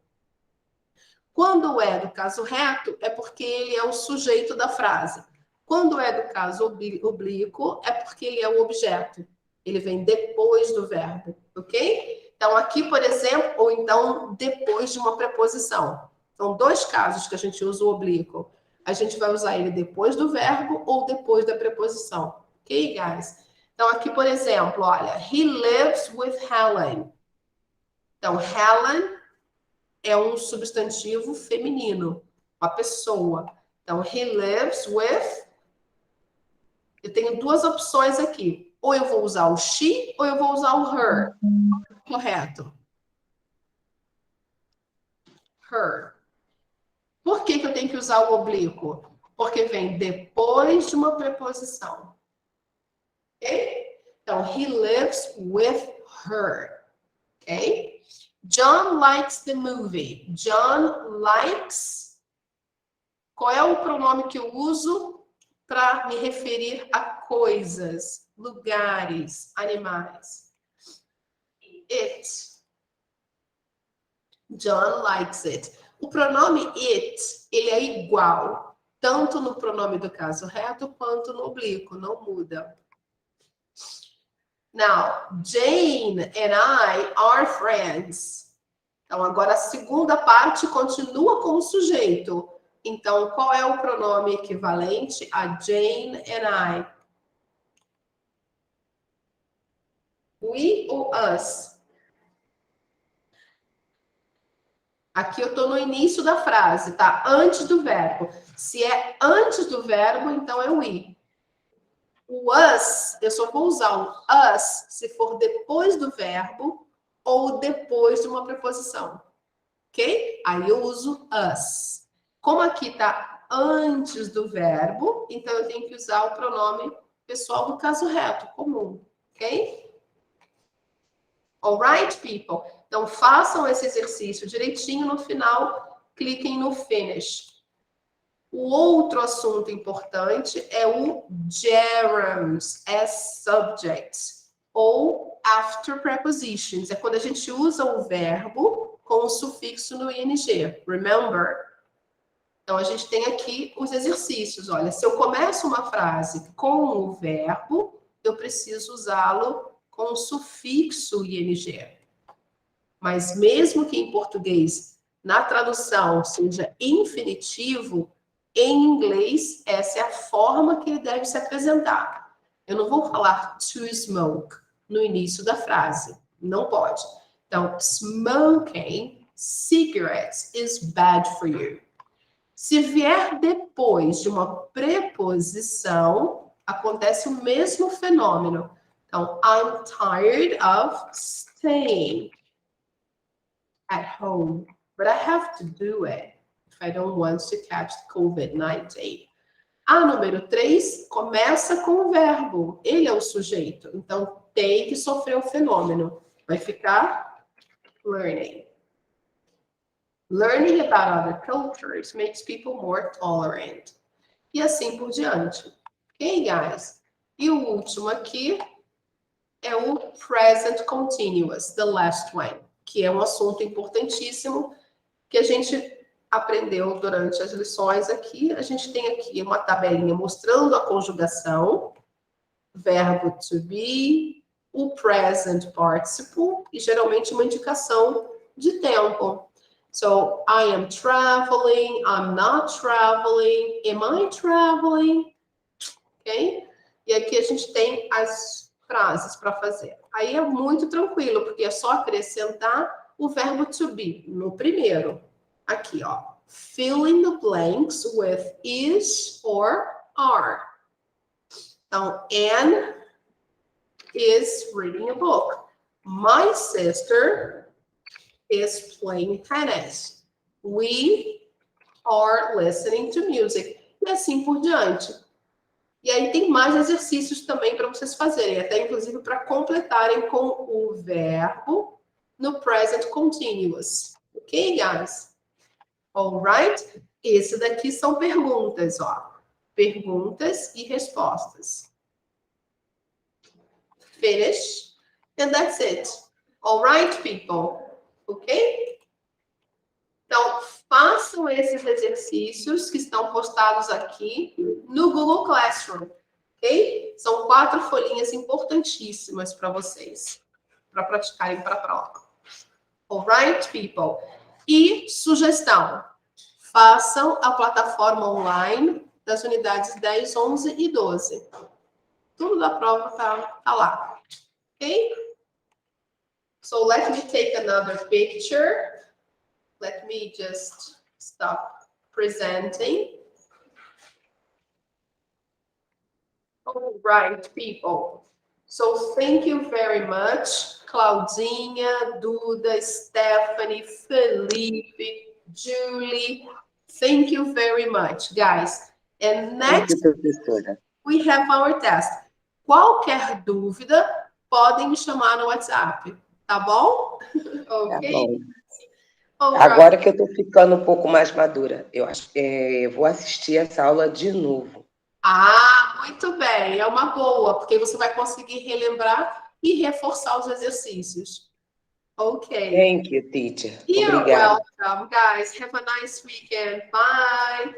Quando é do caso reto, é porque ele é o sujeito da frase. Quando é do caso oblíquo, é porque ele é o objeto. Ele vem depois do verbo, ok? Então, aqui, por exemplo, ou então depois de uma preposição. São dois casos que a gente usa o oblíquo. A gente vai usar ele depois do verbo ou depois da preposição. Ok, guys? Então, aqui, por exemplo, olha, he lives with Helen. Então, Helen é um substantivo feminino, uma pessoa. Então, he lives with. Eu tenho duas opções aqui. Ou eu vou usar o she, ou eu vou usar o her. Correto. Her. Por que eu tenho que usar o oblíquo? Porque vem depois de uma preposição. Ok? Então, he lives with her. Ok? John likes the movie. John likes. Qual é o pronome que eu uso para me referir a coisas, lugares, animais? It. John likes it. O pronome it, ele é igual, tanto no pronome do caso reto quanto no oblíquo, não muda. Now, Jane and I are friends. Então, agora a segunda parte continua com o sujeito. Então, qual é o pronome equivalente a Jane and I? We ou us? Aqui eu estou no início da frase, tá? Antes do verbo. Se é antes do verbo, então é we. O us, eu só vou usar o us se for depois do verbo ou depois de uma preposição. Ok? Aí eu uso us. Como aqui está antes do verbo, então eu tenho que usar o pronome pessoal do caso reto, comum. Ok? Alright, people? Então, façam esse exercício direitinho. No final, cliquem no Finish. O outro assunto importante é o gerunds as subjects ou after prepositions. É quando a gente usa o verbo com o sufixo no ing. Remember? Então, a gente tem aqui os exercícios. Olha, se eu começo uma frase com o verbo, eu preciso usá-lo com o sufixo ing. Mas mesmo que em português, na tradução, seja infinitivo, em inglês, essa é a forma que ele deve se apresentar. Eu não vou falar to smoke no início da frase. Não pode. Então, smoking cigarettes is bad for you. Se vier depois de uma preposição, acontece o mesmo fenômeno. Então, I'm tired of staying at home, but I have to do it if I don't want to catch COVID-19. A número 3 começa com o verbo. Ele é o sujeito. Então, tem que sofrer o fenômeno. Vai ficar learning. Learning about other cultures makes people more tolerant. E assim por diante. Ok, guys? E o último aqui é o present continuous, the last one, que é um assunto importantíssimo que a gente aprendeu durante as lições aqui. A gente tem aqui uma tabelinha mostrando a conjugação, verbo to be, o present participle e geralmente uma indicação de tempo. So, I am traveling, I'm not traveling, am I traveling? Ok? E aqui a gente tem as frases para fazer. Aí é muito tranquilo, porque é só acrescentar o verbo to be no primeiro. Aqui, ó. Fill in the blanks with is or are. Então, Anne is reading a book. My sister is playing tennis. We are listening to music. E assim por diante. E aí tem mais exercícios também para vocês fazerem, até inclusive para completarem com o verbo no present continuous. Ok, guys? Alright? Esse daqui são perguntas, ó. Perguntas e respostas. Finish. And that's it. Alright, people? Ok? Então, façam esses exercícios que estão postados aqui no Google Classroom, ok? São 4 folhinhas importantíssimas para vocês, para praticarem para a prova. Alright, people? E sugestão, façam a plataforma online das unidades 10, 11 e 12. Tudo da prova tá lá, ok? So, let me take another picture. Let me just stop presenting. All right, people. So thank you very much, Claudinha, Duda, Stephanie, Felipe, Julie. Thank you very much, guys. And next, we have our test. Qualquer dúvida, podem me chamar no WhatsApp, tá bom? Ok. Tá bom. Agora que eu estou ficando um pouco mais madura, eu acho que vou assistir essa aula de novo. Ah, muito bem. É uma boa, porque você vai conseguir relembrar e reforçar os exercícios. Ok. Thank you, teacher. You're Obrigada. welcome, guys. Have a nice weekend. Bye.